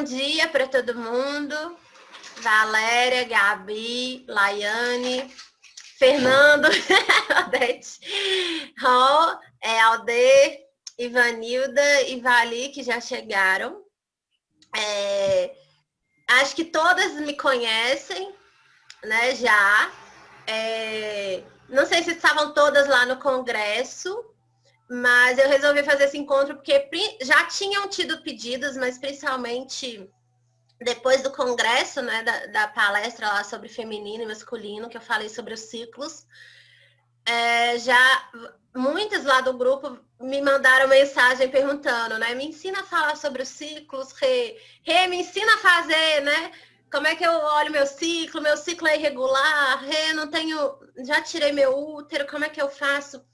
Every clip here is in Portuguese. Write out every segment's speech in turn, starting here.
dia para todo mundo. Valéria, Gabi, Laiane, Fernando, Odete, Ró, Alder, Ivanilda e Vali, que já chegaram. Acho que todas me conhecem, né, já. Não sei se estavam todas lá no congresso, mas eu resolvi fazer esse encontro porque já tinham tido pedidos, mas principalmente depois do congresso, né, da palestra lá sobre feminino e masculino, que eu falei sobre os ciclos, já muitas lá do grupo me mandaram mensagem perguntando, né, me ensina a falar sobre os ciclos, Rê, me ensina a fazer, né, como é que eu olho meu ciclo é irregular, Rê, não tenho, já tirei meu útero, como é que eu faço?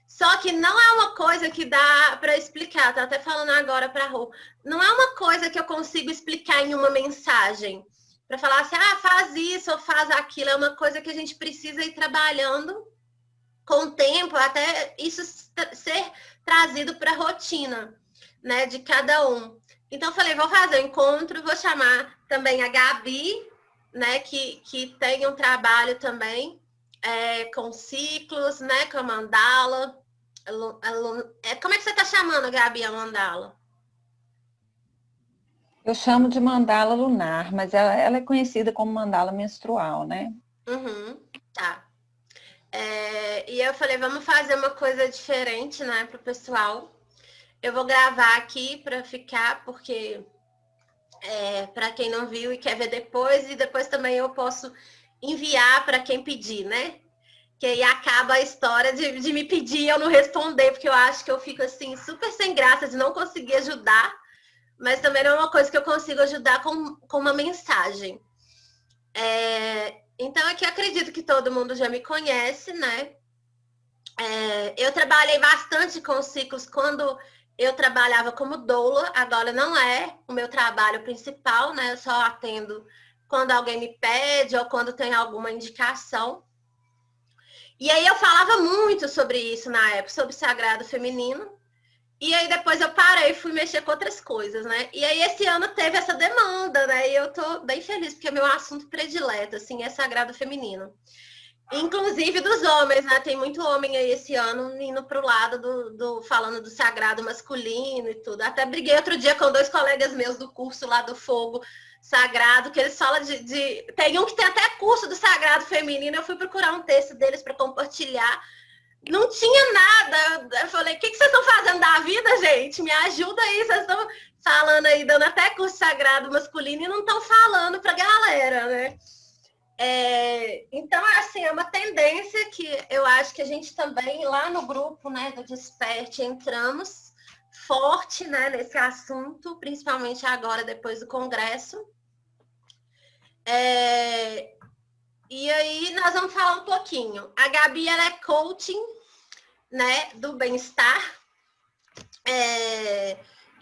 Só que não é uma coisa que dá para explicar, tá até falando agora para a Rô. Não é uma coisa que eu consigo explicar em uma mensagem. Para falar assim, faz isso ou faz aquilo. É uma coisa que a gente precisa ir trabalhando com o tempo, até isso ser trazido para a rotina, né, de cada um. Então, eu falei, vou fazer um encontro, vou chamar também a Gabi, né, que tem um trabalho também com ciclos, né, com a mandala. Como é que você está chamando, Gabi, a mandala? Eu chamo de mandala lunar, mas ela é conhecida como mandala menstrual, né? Tá. E eu falei, vamos fazer uma coisa diferente, né, para o pessoal. Eu vou gravar aqui para ficar, porque para quem não viu e quer ver depois, e depois também eu posso enviar para quem pedir, né? Que aí acaba a história de me pedir e eu não responder, porque eu acho que eu fico assim, super sem graça de não conseguir ajudar, mas também não é uma coisa que eu consigo ajudar com uma mensagem. Então, aqui eu acredito que todo mundo já me conhece, né? Eu trabalhei bastante com ciclos quando eu trabalhava como doula, agora não é o meu trabalho principal, né? Eu só atendo quando alguém me pede ou quando tem alguma indicação. E aí eu falava muito sobre isso na época, sobre sagrado feminino. E aí depois eu parei e fui mexer com outras coisas, né? E aí esse ano teve essa demanda, né? E eu tô bem feliz, porque é meu assunto predileto, assim, é sagrado feminino. Inclusive dos homens, né? Tem muito homem aí esse ano indo pro lado falando do sagrado masculino e tudo. Até briguei outro dia com 2 colegas meus do curso lá do Fogo Sagrado, que eles falam tem um que tem até curso do sagrado feminino. Eu fui procurar um texto deles para compartilhar. Não tinha nada. Eu falei, o que vocês estão fazendo da vida, gente? Me ajuda aí. Vocês estão falando aí, dando até curso sagrado masculino e não estão falando pra galera, né? Então, assim, é uma tendência que eu acho que a gente também, lá no grupo, né, do Desperte, entramos forte, né, nesse assunto, principalmente agora, depois do Congresso. E aí, nós vamos falar um pouquinho. A Gabi, ela é coaching, né, do bem-estar.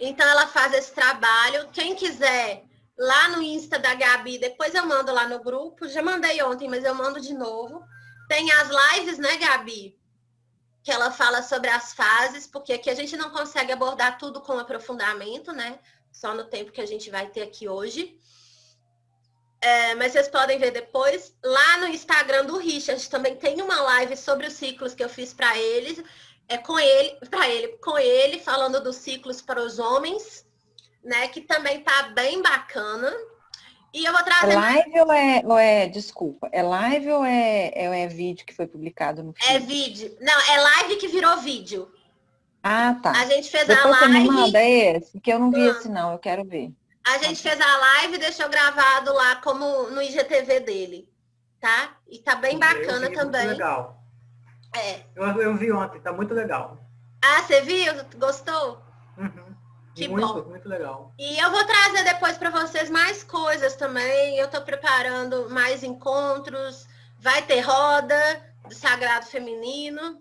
Então, ela faz esse trabalho. Quem quiser... Lá no Insta da Gabi, depois eu mando lá no grupo. Já mandei ontem, mas eu mando de novo. Tem as lives, né, Gabi? Que ela fala sobre as fases, porque aqui a gente não consegue abordar tudo com aprofundamento, né? Só no tempo que a gente vai ter aqui hoje. Mas vocês podem ver depois. Lá no Instagram do Richard também tem uma live sobre os ciclos que eu fiz para eles. Com ele, falando dos ciclos para os homens. Né, que também tá bem bacana. E eu vou trazer... É live desculpa, é live ou é vídeo que foi publicado no feed? É vídeo. Não, é live que virou vídeo. Ah, tá. A gente fez Depois a live... você me manda esse, que eu não vi esse não, eu quero ver. A gente fez a live e deixou gravado lá como no IGTV dele, tá? E tá bem bacana também. Muito legal. Eu vi ontem, tá muito legal. Ah, você viu? Gostou? Uhum. Que muito, bom. Muito legal. E eu vou trazer depois para vocês mais coisas também. Eu tô preparando mais encontros. Vai ter roda do Sagrado Feminino.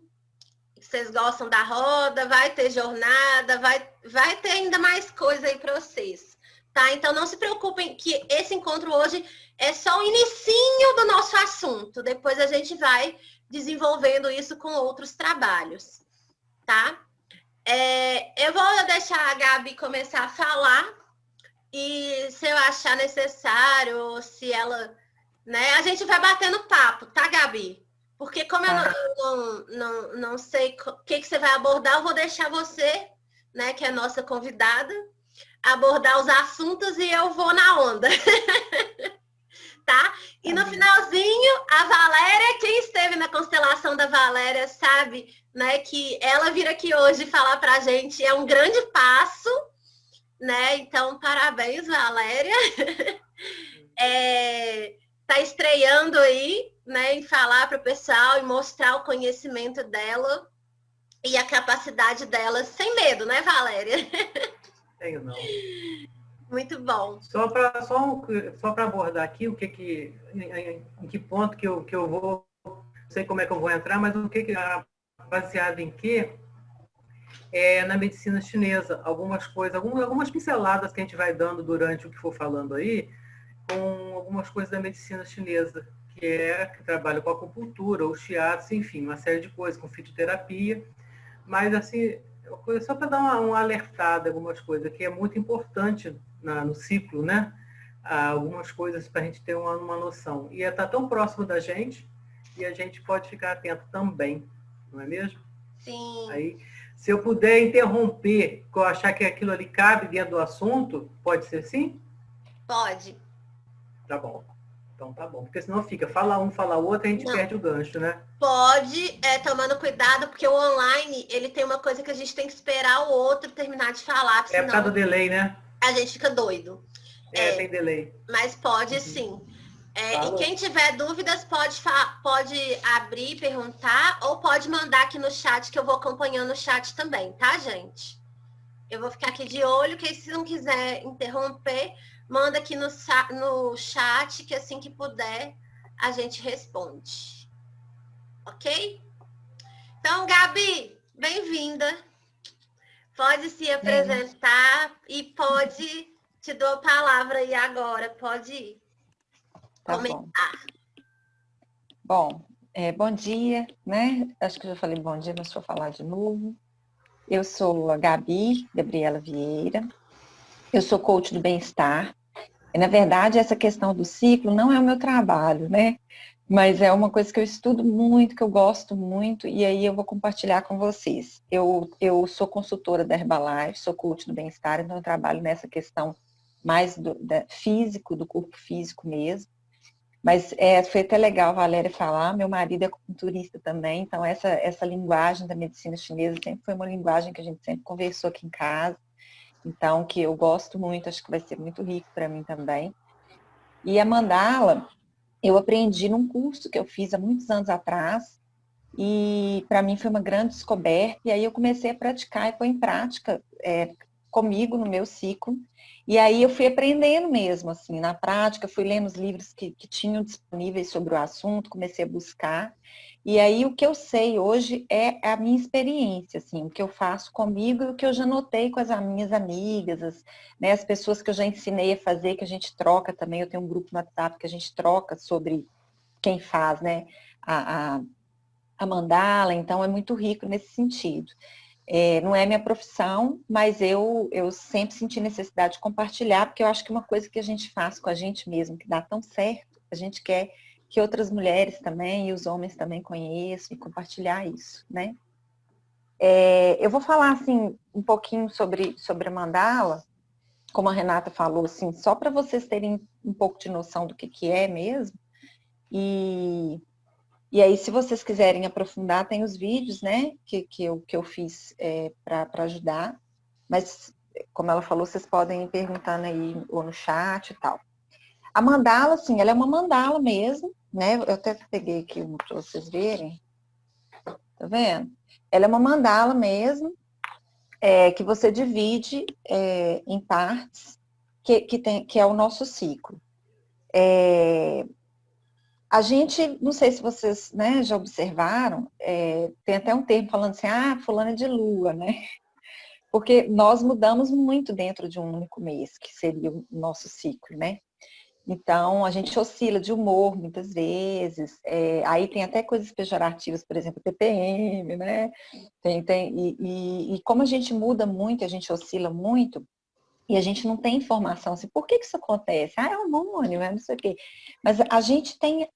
Vocês gostam da roda, vai ter jornada, vai ter ainda mais coisa aí para vocês, tá? Então não se preocupem que esse encontro hoje é só o inicinho do nosso assunto. Depois a gente vai desenvolvendo isso com outros trabalhos, tá? Eu vou deixar a Gabi começar a falar E se eu achar necessário, ou se ela, né? A gente vai batendo papo, tá, Gabi? Porque como eu não sei o que você vai abordar, eu vou deixar você, né, que é a nossa convidada, abordar os assuntos e eu vou na onda. Tá? E no finalzinho, a Valéria, quem esteve na constelação da Valéria sabe, né, que ela vir aqui hoje falar pra gente é um grande passo, né? Então, parabéns, Valéria. Tá estreando aí, né, em falar para o pessoal e mostrar o conhecimento dela e a capacidade dela sem medo, né, Valéria? Tenho não. Muito bom. Só para abordar aqui em que ponto que eu vou, não sei como é que eu vou entrar, mas baseado em quê? Na medicina chinesa, algumas coisas, algumas pinceladas que a gente vai dando durante o que for falando aí, com algumas coisas da medicina chinesa, que trabalha com acupuntura, ou shiatsu, enfim, uma série de coisas, com fitoterapia, mas assim, só para dar uma alertada, algumas coisas, que é muito importante no ciclo, né? Algumas coisas para a gente ter uma noção. E está tão próximo da gente, e a gente pode ficar atento também, não é mesmo? Sim. Aí, se eu puder interromper, que eu achar que aquilo ali cabe dentro do assunto, pode ser sim? Pode. Tá bom. Então tá bom. Porque senão fala um, fala o outro, a gente perde o gancho, né? Pode, tomando cuidado, porque o online, ele tem uma coisa que a gente tem que esperar o outro terminar de falar. Senão, por causa do delay, né? A gente fica doido. Tem delay. Mas pode sim. E quem tiver dúvidas pode abrir, perguntar, ou pode mandar aqui no chat, que eu vou acompanhando o chat também, tá, gente? Eu vou ficar aqui de olho, que se não quiser interromper, manda aqui no chat, que assim que puder, a gente responde. Ok? Então, Gabi, bem-vinda. Pode se apresentar e te dou a palavra aí agora, pode ir. Tá comentar. Bom, bom dia, né? Acho que eu já falei bom dia, mas vou falar de novo. Eu sou a Gabi, Gabriela Vieira. Eu sou coach do bem-estar. E, na verdade, essa questão do ciclo não é o meu trabalho, né? Mas é uma coisa que eu estudo muito, que eu gosto muito, e aí eu vou compartilhar com vocês. Eu sou consultora da Herbalife, sou coach do bem-estar, então eu trabalho nessa questão mais do corpo físico mesmo. Mas foi até legal a Valéria falar, meu marido é acupunturista também, então essa linguagem da medicina chinesa sempre foi uma linguagem que a gente sempre conversou aqui em casa, então que eu gosto muito, acho que vai ser muito rico para mim também. E a mandala, eu aprendi num curso que eu fiz há muitos anos atrás, e para mim foi uma grande descoberta, e aí eu comecei a praticar e pôr em prática comigo no meu ciclo, e aí eu fui aprendendo mesmo, assim, na prática, fui lendo os livros que tinham disponíveis sobre o assunto, comecei a buscar, e aí o que eu sei hoje é a minha experiência, assim, o que eu faço comigo e o que eu já notei com as minhas amigas, as pessoas que eu já ensinei a fazer, que a gente troca também, eu tenho um grupo no WhatsApp que a gente troca sobre quem faz, né, a mandala, então é muito rico nesse sentido. Não é minha profissão, mas eu sempre senti necessidade de compartilhar, porque eu acho que uma coisa que a gente faz com a gente mesmo, que dá tão certo, a gente quer que outras mulheres também e os homens também conheçam e compartilhar isso, né? Eu vou falar, assim, um pouquinho sobre a mandala, como a Renata falou, assim, só para vocês terem um pouco de noção do que é mesmo, e aí, se vocês quiserem aprofundar, tem os vídeos, né, que eu fiz para ajudar. Mas, como ela falou, vocês podem ir perguntando aí ou no chat e tal. A mandala, assim, ela é uma mandala mesmo, né? Eu até peguei aqui uma para vocês verem. Tá vendo? Ela é uma mandala mesmo, que você divide em partes, que é o nosso ciclo. A gente, não sei se vocês, né, já observaram, tem até um termo falando assim, fulano é de lua, né? Porque nós mudamos muito dentro de um único mês, que seria o nosso ciclo, né? Então, a gente oscila de humor muitas vezes, aí tem até coisas pejorativas, por exemplo, TPM, né? E como a gente muda muito, a gente oscila muito, E a gente não tem informação assim, por que isso acontece? Ah, é hormônio, é não sei o quê. Mas a gente tem,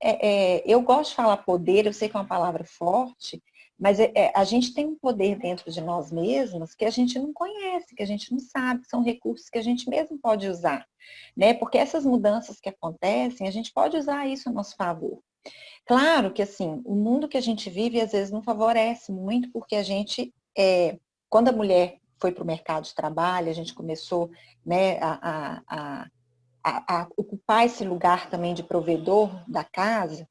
eu gosto de falar poder, eu sei que é uma palavra forte, mas a gente tem um poder dentro de nós mesmos que a gente não conhece, que a gente não sabe, que são recursos que a gente mesmo pode usar, né? Porque essas mudanças que acontecem, a gente pode usar isso a nosso favor. Claro que, assim, o mundo que a gente vive às vezes não favorece muito, porque a gente, quando a mulher foi para o mercado de trabalho, a gente começou, né, a ocupar esse lugar também de provedor da casa,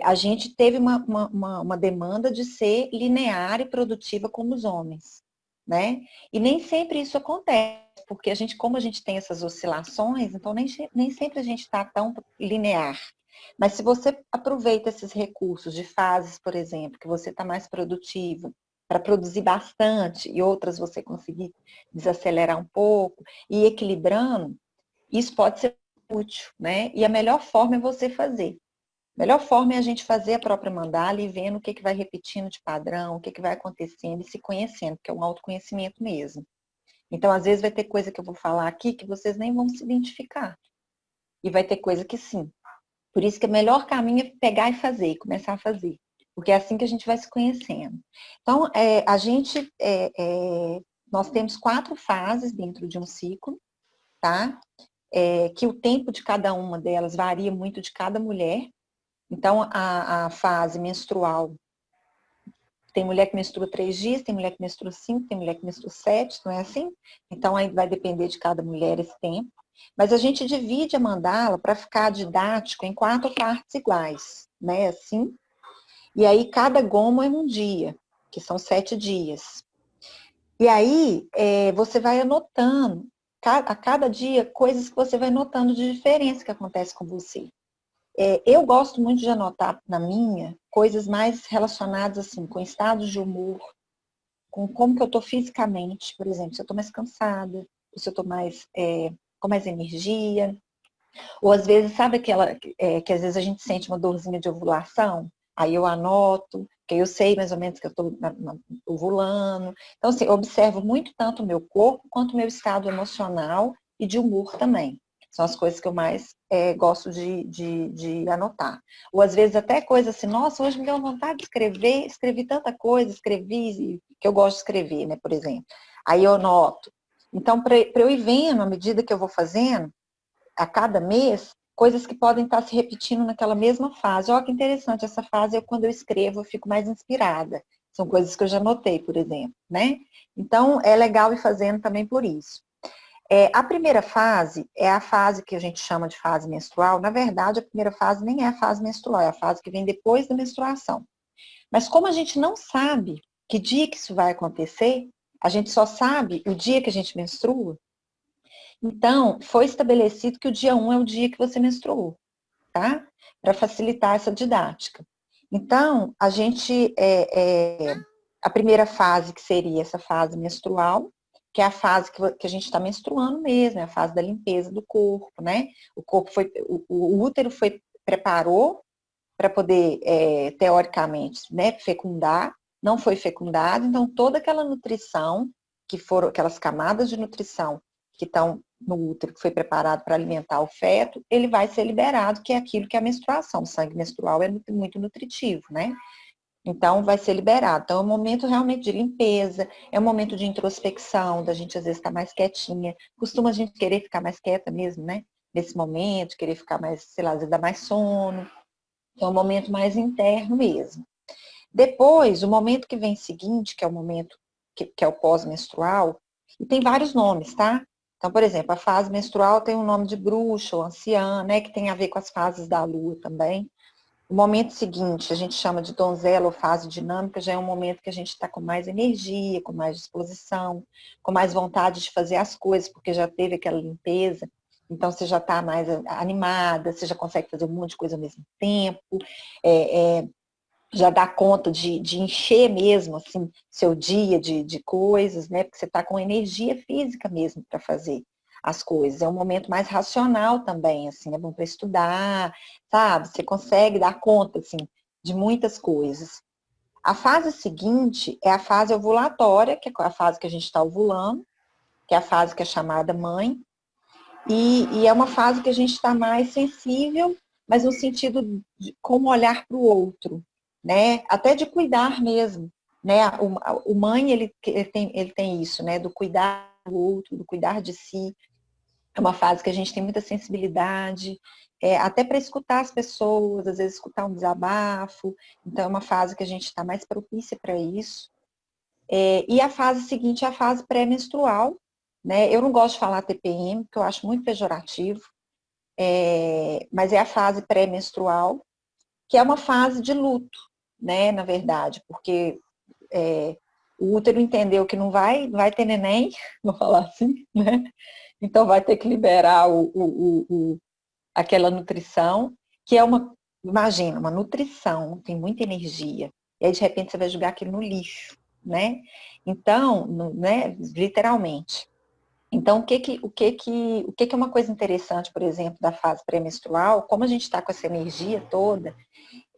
a gente teve uma demanda de ser linear e produtiva como os homens, né? E nem sempre isso acontece, porque como a gente tem essas oscilações, então nem sempre a gente está tão linear. Mas se você aproveita esses recursos de fases, por exemplo, que você está mais produtiva, para produzir bastante e outras você conseguir desacelerar um pouco e ir equilibrando, isso pode ser útil, né? E a melhor forma é você fazer. A melhor forma é a gente fazer a própria mandala e vendo o que vai repetindo de padrão, o que vai acontecendo e se conhecendo, que é um autoconhecimento mesmo. Então, às vezes vai ter coisa que eu vou falar aqui que vocês nem vão se identificar. E vai ter coisa que sim. Por isso que o melhor caminho é pegar e fazer, e começar a fazer. Porque é assim que a gente vai se conhecendo. Então, nós temos 4 fases dentro de um ciclo, tá? Que o tempo de cada uma delas varia muito de cada mulher. Então, a fase menstrual, tem mulher que menstrua 3 dias, tem mulher que menstrua 5, tem mulher que menstrua 7, não é assim? Então, aí vai depender de cada mulher esse tempo. Mas a gente divide a mandala para ficar didático em 4 partes iguais, né? Assim. E aí, cada gomo é um dia, que são 7 dias. E aí, você vai anotando, a cada dia, coisas que você vai notando de diferença que acontece com você. Eu gosto muito de anotar na minha coisas mais relacionadas assim, com estados de humor, com como que eu estou fisicamente, por exemplo, se eu estou mais cansada, se eu estou mais, com mais energia, ou às vezes, sabe aquela que às vezes a gente sente uma dorzinha de ovulação? Aí eu anoto, que eu sei mais ou menos que eu estou ovulando. Então, assim, eu observo muito tanto o meu corpo quanto o meu estado emocional e de humor também. São as coisas que eu mais gosto de anotar. Ou às vezes até coisas assim, nossa, hoje me deu vontade de escrever, escrevi tanta coisa, escrevi, que eu gosto de escrever, né, por exemplo. Aí eu anoto. Então, para eu ir vendo, à medida que eu vou fazendo, a cada mês, coisas que podem estar se repetindo naquela mesma fase. Olha que interessante, essa fase, quando eu escrevo, eu fico mais inspirada. São coisas que eu já notei, por exemplo, né? Então, é legal ir fazendo também por isso. A primeira fase é a fase que a gente chama de fase menstrual. Na verdade, a primeira fase nem é a fase menstrual, é a fase que vem depois da menstruação. Mas como a gente não sabe que dia que isso vai acontecer, a gente só sabe o dia que a gente menstrua. Então, foi estabelecido que o dia 1 é o dia que você menstruou, tá? Para facilitar essa didática. Então, a primeira fase, que seria essa fase menstrual, que é a fase que a gente está menstruando mesmo, é a fase da limpeza do corpo, né? O útero preparou para poder, teoricamente, né, fecundar, não foi fecundado, então toda aquela nutrição, que foram aquelas camadas de nutrição que estão no útero, que foi preparado para alimentar o feto, ele vai ser liberado, que é aquilo que é a menstruação. O sangue menstrual é muito nutritivo, né? Então, vai ser liberado. Então, é um momento realmente de limpeza, é um momento de introspecção, da gente às vezes estar mais quietinha. Costuma a gente querer ficar mais quieta mesmo, né? Nesse momento, querer ficar mais, sei lá, às vezes dá mais sono. É um momento mais interno mesmo. Depois, o momento que vem seguinte, que é o momento que é o pós-menstrual, e tem vários nomes, tá? Então, por exemplo, a fase menstrual tem o nome de bruxa ou anciã, né? Que tem a ver com as fases da lua também. O momento seguinte, a gente chama de donzela ou fase dinâmica, já é um momento que a gente está com mais energia, com mais disposição, com mais vontade de fazer as coisas, porque já teve aquela limpeza. Então, você já está mais animada, você já consegue fazer um monte de coisa ao mesmo tempo, já dá conta de encher mesmo, assim, seu dia de coisas, né? Porque você está com energia física mesmo para fazer as coisas. É um momento mais racional também, assim, é bom para estudar, sabe? Você consegue dar conta, assim, de muitas coisas. A fase seguinte é a fase ovulatória, que é a fase que a gente está ovulando, que é a fase que é chamada mãe, e é uma fase que a gente está mais sensível, mas no sentido de como olhar para o outro, né? Até de cuidar mesmo, né? O mãe, ele tem isso, né? Do cuidar do outro, do cuidar de si. É uma fase que a gente tem muita sensibilidade, até para escutar as pessoas, às vezes escutar um desabafo. Então, é uma fase que a gente está mais propícia para isso. E a fase seguinte é a fase pré-menstrual, né? Eu não gosto de falar TPM, porque eu acho muito pejorativo, mas é a fase pré-menstrual, que é uma fase de luto, né? Na verdade, porque o útero entendeu que não vai ter neném, vou falar assim, né? Então vai ter que liberar aquela nutrição, que é imagina, uma nutrição, tem muita energia, e aí de repente você vai jogar aquilo no lixo, né? Então, né, literalmente. Então, o que é uma coisa interessante, por exemplo, da fase pré-menstrual, como a gente está com essa energia toda,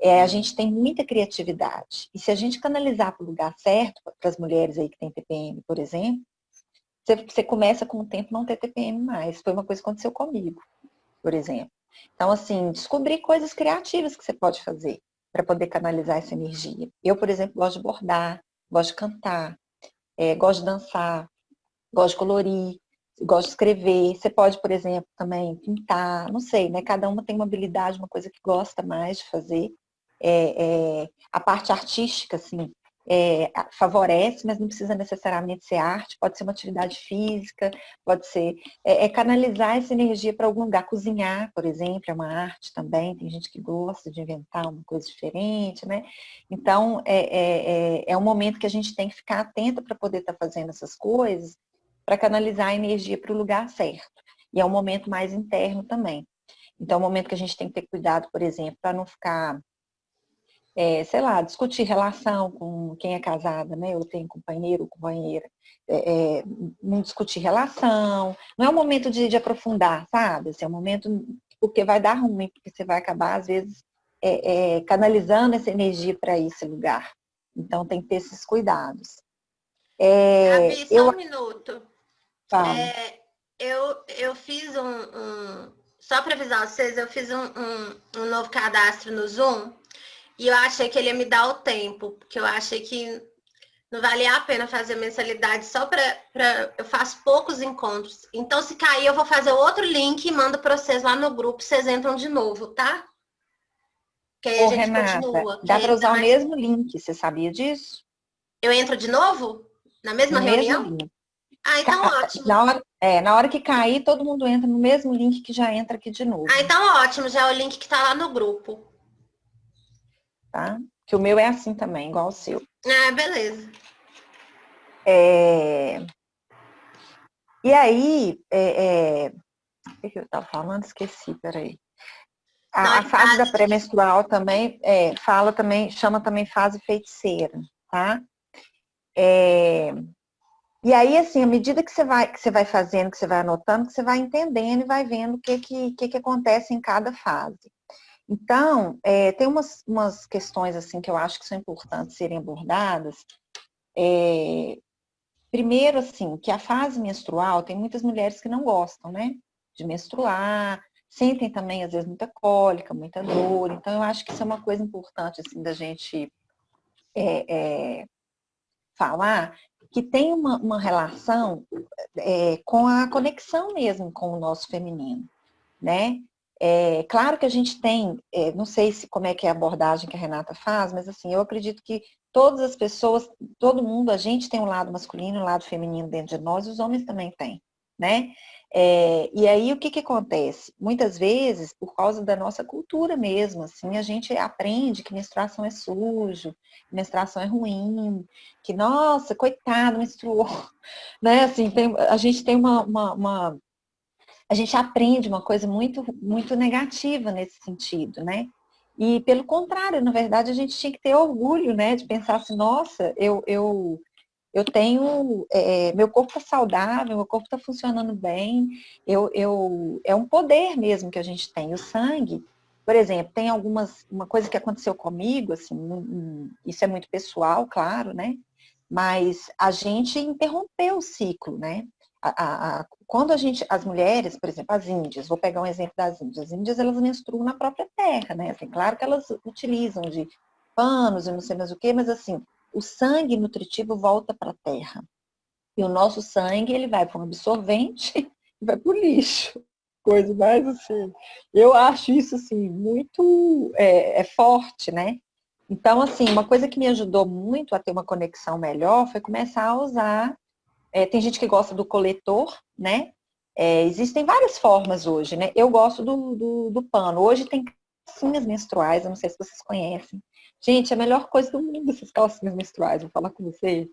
a gente tem muita criatividade. E se a gente canalizar para o lugar certo, para as mulheres aí que têm TPM, por exemplo, você começa com o tempo não ter TPM mais. Foi uma coisa que aconteceu comigo, por exemplo. Então, assim, descobrir coisas criativas que você pode fazer para poder canalizar essa energia. Eu, por exemplo, gosto de bordar, gosto de cantar, gosto de dançar, gosto de colorir, gosto de escrever. Você pode, por exemplo, também pintar, não sei, né? Cada uma tem uma habilidade, uma coisa que gosta mais de fazer. A parte artística, assim, favorece, mas não precisa necessariamente ser arte, pode ser uma atividade física, pode ser canalizar essa energia para algum lugar. Cozinhar, por exemplo, é uma arte também, tem gente que gosta de inventar uma coisa diferente, né? Então, é um momento que a gente tem que ficar atenta para poder estar fazendo essas coisas, para canalizar a energia para o lugar certo. E é um momento mais interno também. Então, é um momento que a gente tem que ter cuidado, por exemplo, para não ficar sei lá, discutir relação com quem é casada, né? Ou tem companheiro ou companheira. Não discutir relação. Não é um momento de aprofundar, sabe? Assim, é um momento porque vai dar ruim, porque você vai acabar, às vezes, canalizando essa energia para esse lugar. Então, tem que ter esses cuidados. Gabi, só um minuto. Falo. Eu fiz só para avisar vocês, eu fiz um novo cadastro no Zoom. E eu achei que ele ia me dar o tempo, porque eu achei que não valia a pena fazer mensalidade só para. Eu faço poucos encontros. Então, se cair, eu vou fazer outro link e mando para vocês lá no grupo, vocês entram de novo, tá? Que aí a gente Renata, continua. dá para usar o mesmo link, você sabia disso? Eu entro de novo? Na mesma No mesmo reunião? link. Ah, então ótimo. Na hora que cair, todo mundo entra no mesmo link que já entra aqui de novo. Ah, então ótimo, já é o link que tá lá no grupo. Tá? Que o meu é assim também, igual o seu. Ah, beleza. E aí, o que eu estava falando? Esqueci, peraí. A fase da pré-menstrual também chama também fase feiticeira, tá? E aí, assim, à medida que você vai fazendo, que você vai anotando, que você vai entendendo e vai vendo o que acontece em cada fase. Então, tem umas questões assim que eu acho que são importantes serem abordadas. Primeiro, assim, que a fase menstrual, tem muitas mulheres que não gostam, né, de menstruar, sentem também, às vezes, muita cólica, muita dor. Então, eu acho que isso é uma coisa importante, assim, da gente falar, que tem uma relação com a conexão mesmo com o nosso feminino, né? Claro que a gente tem, não sei como é que é a abordagem que a Renata faz, mas assim, eu acredito que todas as pessoas, todo mundo, a gente tem um lado masculino e um lado feminino dentro de nós, e os homens também têm, né? E aí, o que acontece? Muitas vezes, por causa da nossa cultura mesmo, assim, a gente aprende que menstruação é sujo, que menstruação é ruim, que, nossa, coitado, menstruou, né? Assim, a gente tem a gente aprende uma coisa muito, muito negativa nesse sentido, né? E pelo contrário, na verdade, a gente tinha que ter orgulho, né? De pensar assim, nossa, eu tenho, meu corpo está saudável, meu corpo está funcionando bem, é um poder mesmo que a gente tem. O sangue, por exemplo, tem uma coisa que aconteceu comigo, assim, isso é muito pessoal, claro, né? Mas a gente interrompeu o ciclo, né? Quando as mulheres, por exemplo, as índias, vou pegar um exemplo das índias, as índias elas menstruam na própria terra, né? Assim, claro que elas utilizam de panos e não sei mais o que, mas assim, o sangue nutritivo volta para a terra. E o nosso sangue, ele vai para um absorvente e vai para o lixo. Coisa mais assim. Eu acho isso, assim, muito forte, né? Então, assim, uma coisa que me ajudou muito a ter uma conexão melhor foi começar a usar. Tem gente que gosta do coletor, né? Existem várias formas hoje, né? Eu gosto do pano. Hoje tem calcinhas menstruais, eu não sei se vocês conhecem. Gente, é a melhor coisa do mundo essas calcinhas menstruais, vou falar com vocês.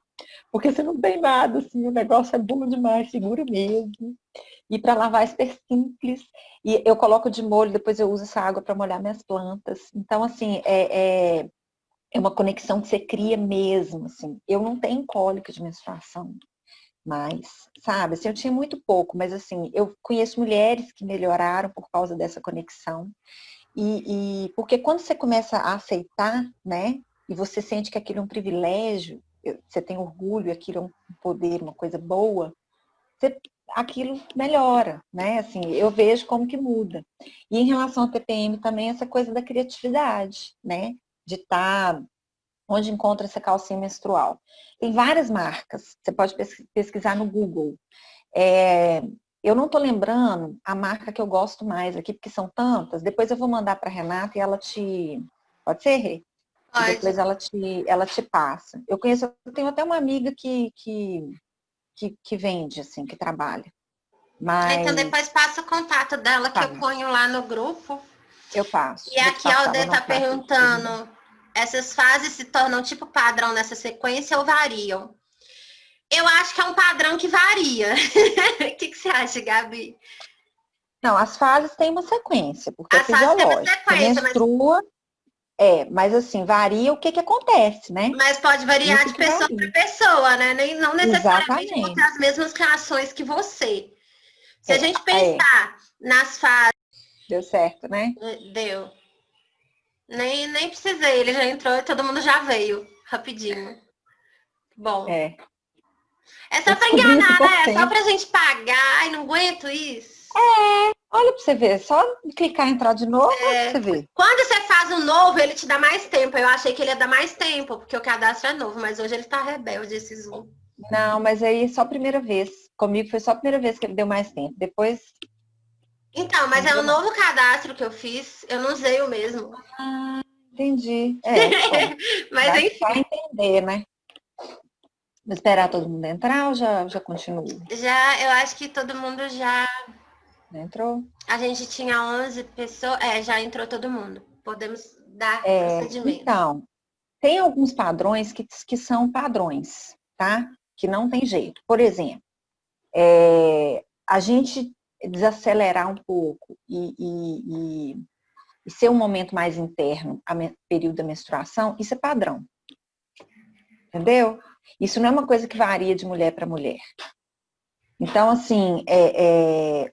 Porque você não tem nada, assim, o negócio é bom demais, segura mesmo. E para lavar é super simples. E eu coloco de molho, depois eu uso essa água para molhar minhas plantas. Então, assim, é uma conexão que você cria mesmo, assim. Eu não tenho cólica de menstruação, mas, sabe, assim, eu tinha muito pouco, mas assim, eu conheço mulheres que melhoraram por causa dessa conexão. Porque quando você começa a aceitar, né, e você sente que aquilo é um privilégio, você tem orgulho, aquilo é um poder, uma coisa boa, aquilo melhora, né? Assim, eu vejo como que muda. E em relação ao TPM também, essa coisa da criatividade, né? De estar onde encontra essa calcinha menstrual. Tem várias marcas, você pode pesquisar no Google. Eu não estou lembrando a marca que eu gosto mais aqui, porque são tantas. Depois eu vou mandar para a Renata e ela te... Pode ser, Rê? Pode. E depois ela te passa. Eu tenho até uma amiga que vende, assim, que trabalha. Mas... Então depois passa o contato dela que Tá. eu ponho lá no grupo. Eu passo. E aqui a Alde está perguntando, essas fases se tornam tipo padrão nessa sequência ou variam? Eu acho que é um padrão que varia. O que você acha, Gabi? Não, as fases têm uma sequência, porque as fases têm uma sequência, você menstrua, mas assim, varia o que acontece, né? Mas pode variar isso de pessoa para pessoa, né? Não necessariamente vão ter as mesmas reações que você. Se a gente pensar nas fases... Deu certo, né? Deu. Nem precisei, ele já entrou e todo mundo já veio, rapidinho. Bom. É só pra enganar, né? É só pra gente pagar e não aguento isso. Olha pra você ver, só clicar e entrar de novo, pra você ver. Quando você faz um novo, ele te dá mais tempo. Eu achei que ele ia dar mais tempo, porque o cadastro é novo, mas hoje ele tá rebelde, esse Zoom. Não, mas aí só a primeira vez. Comigo foi só a primeira vez que ele deu mais tempo. Depois... Então, mas é um novo cadastro que eu fiz, eu não usei o mesmo. Ah, entendi. Mas enfim. Vai entender, né? Vou esperar todo mundo entrar ou já continuo? Já, eu acho que todo mundo já... Entrou? A gente tinha 11 pessoas, já entrou todo mundo. Podemos dar procedimento. Então, tem alguns padrões que são padrões, tá? Que não tem jeito. Por exemplo, a gente desacelerar um pouco e ser um momento mais interno, período da menstruação, isso é padrão. Entendeu? Isso não é uma coisa que varia de mulher para mulher. Então, assim,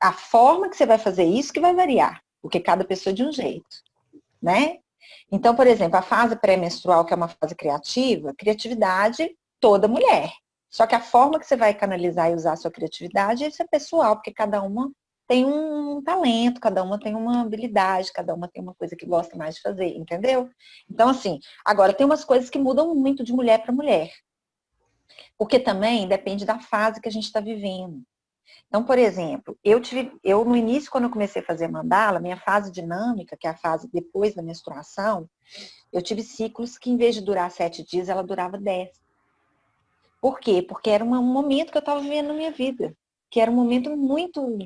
a forma que você vai fazer isso que vai variar, porque cada pessoa é de um jeito, né? Então, por exemplo, a fase pré-menstrual, que é uma fase criativa, criatividade, toda mulher. Só que a forma que você vai canalizar e usar a sua criatividade, isso é pessoal, porque cada uma tem um talento, cada uma tem uma habilidade, cada uma tem uma coisa que gosta mais de fazer, entendeu? Então, assim, agora tem umas coisas que mudam muito de mulher para mulher. Porque também depende da fase que a gente está vivendo. Então, por exemplo, eu no início, quando eu comecei a fazer mandala, minha fase dinâmica, que é a fase depois da menstruação, eu tive ciclos que, em vez de durar 7 dias, ela durava 10. Por quê? Porque era um momento que eu estava vivendo na minha vida, que era um momento muito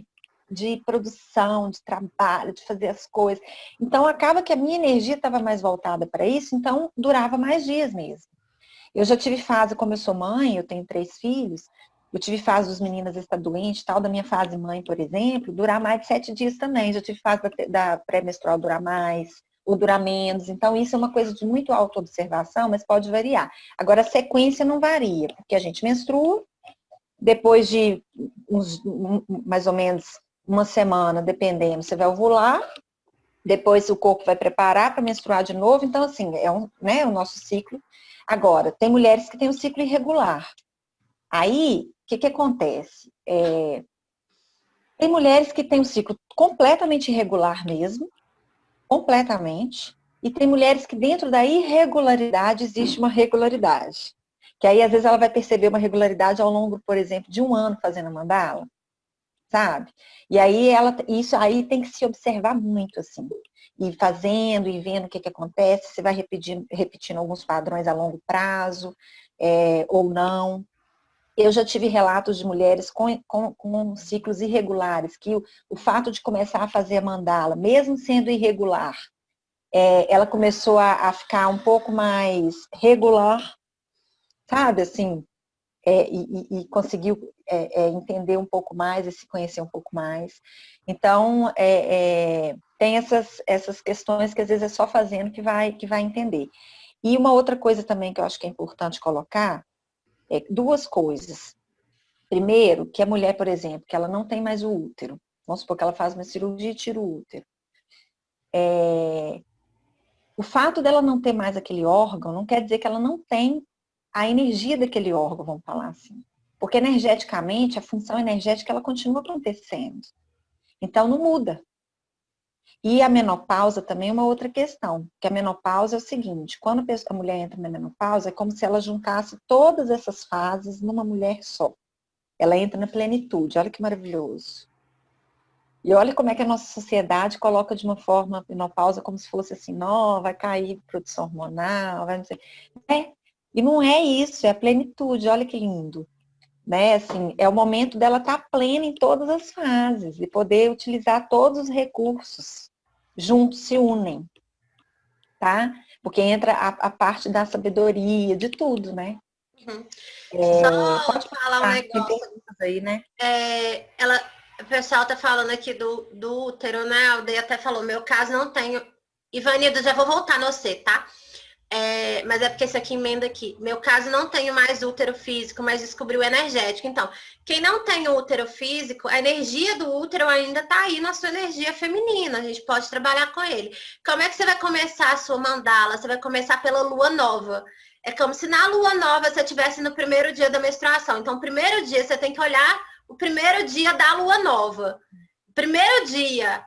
de produção, de trabalho, de fazer as coisas. Então, acaba que a minha energia estava mais voltada para isso, então durava mais dias mesmo. Eu já tive fase, como eu sou mãe, eu tenho 3 filhos, eu tive fase dos meninas estar doentes, tal, da minha fase mãe, por exemplo, durar mais de 7 dias também. Já tive fase da pré-menstrual durar mais, ou durar menos. Então, isso é uma coisa de muito auto-observação, mas pode variar. Agora, a sequência não varia, porque a gente menstrua, depois de mais ou menos uma semana, dependendo, você vai ovular, depois o corpo vai preparar para menstruar de novo. Então, assim, o nosso ciclo. Agora, tem mulheres que têm um ciclo irregular. Aí, o que acontece? Tem mulheres que têm um ciclo completamente irregular mesmo, completamente, e tem mulheres que dentro da irregularidade existe uma regularidade. Que aí, às vezes, ela vai perceber uma regularidade ao longo, por exemplo, de um ano fazendo a mandala, sabe? E aí, isso aí tem que se observar muito, assim. E fazendo, e vendo o que acontece, você vai repetindo alguns padrões a longo prazo, ou não. Eu já tive relatos de mulheres com ciclos irregulares, que o fato de começar a fazer a mandala, mesmo sendo irregular, ela começou a ficar um pouco mais regular, sabe, assim, e conseguiu entender um pouco mais e se conhecer um pouco mais. Então, tem essas questões que às vezes é só fazendo que vai entender. E uma outra coisa também que eu acho que é importante colocar, duas coisas. Primeiro, que a mulher, por exemplo, que ela não tem mais o útero. Vamos supor que ela faz uma cirurgia e tira o útero. O fato dela não ter mais aquele órgão não quer dizer que ela não tem a energia daquele órgão, vamos falar assim. Porque energeticamente, a função energética, ela continua acontecendo. Então, não muda. E a menopausa também é uma outra questão. Que a menopausa é o seguinte, quando a mulher entra na menopausa, é como se ela juntasse todas essas fases numa mulher só. Ela entra na plenitude, olha que maravilhoso. E olha como é que a nossa sociedade coloca de uma forma a menopausa como se fosse assim, não, vai cair produção hormonal, vai não sei. E não é isso, é a plenitude, olha que lindo. Né? Assim, é o momento dela estar plena em todas as fases e poder utilizar todos os recursos. Juntos se unem, tá? Porque entra a parte da sabedoria, de tudo, né? Uhum. Só Pode falar um falar, tem negócio. perguntas aí, né? O pessoal tá falando aqui do útero, né? A Aldeia até falou, meu caso não tenho. Ivanildo, já vou voltar no você, tá? Mas é porque esse aqui emenda aqui. Meu caso não tenho mais útero físico, mas descobri o energético. Então, quem não tem útero físico, a energia do útero ainda tá aí na sua energia feminina. A gente pode trabalhar com ele. Como é que você vai começar a sua mandala? Você vai começar pela lua nova. É como se na lua nova você estivesse no primeiro dia da menstruação. Então, o primeiro dia você tem que olhar o primeiro dia da lua nova. Primeiro dia,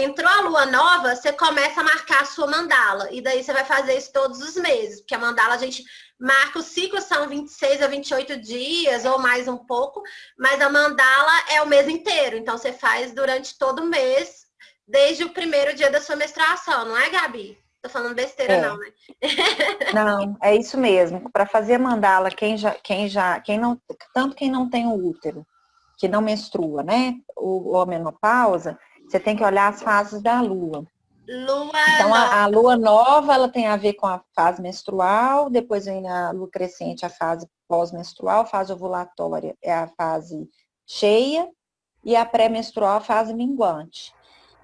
entrou a lua nova, você começa a marcar a sua mandala. E daí você vai fazer isso todos os meses. Porque a mandala a gente marca, os ciclos são 26 a 28 dias, ou mais um pouco. Mas a mandala é o mês inteiro. Então você faz durante todo o mês, desde o primeiro dia da sua menstruação. Não é, Gabi? Tô falando besteira, não, né? Não, é isso mesmo. Para fazer a mandala, tanto quem não tem o útero, que não menstrua, né? Ou a menopausa, você tem que olhar as fases da lua. Então, a lua nova, ela tem a ver com a fase menstrual, depois vem a lua crescente, a fase pós-menstrual, a fase ovulatória é a fase cheia, e a pré-menstrual, a fase minguante.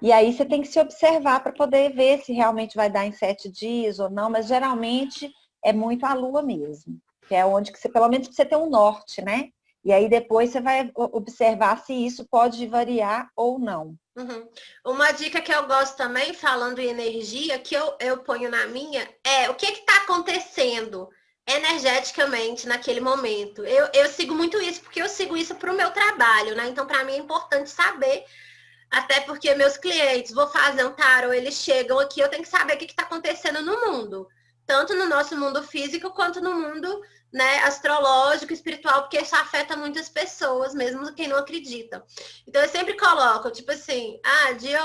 E aí você tem que se observar para poder ver se realmente vai dar em 7 dias ou não, mas geralmente é muito a lua mesmo, que é onde que você, pelo menos você tem um norte, né? E aí depois você vai observar se isso pode variar ou não. Uhum. Uma dica que eu gosto também, falando em energia, que eu ponho na minha, o que está acontecendo energeticamente naquele momento. Eu sigo muito isso, porque eu sigo isso para o meu trabalho, né? Então, para mim é importante saber, até porque meus clientes, vou fazer um tarô, eles chegam aqui, eu tenho que saber o que está acontecendo no mundo. Tanto no nosso mundo físico, quanto no mundo, né, astrológico, espiritual, porque isso afeta muitas pessoas, mesmo quem não acredita. Então, eu sempre coloco, tipo assim, dia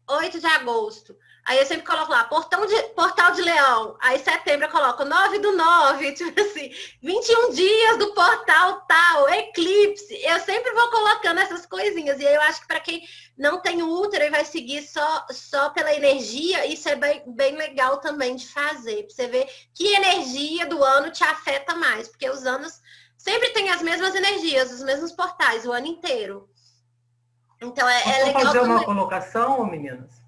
8 de agosto. Aí eu sempre coloco lá, Portal de Leão. Aí setembro eu coloco 9/9, tipo assim, 21 dias do portal tal, eclipse. Eu sempre vou colocando essas coisinhas. E aí eu acho que para quem não tem útero e vai seguir só pela energia, isso é bem legal também de fazer. Pra você ver que energia do ano te afeta mais. Porque os anos sempre têm as mesmas energias, os mesmos portais, o ano inteiro. Então é legal fazer também. Uma colocação, meninas?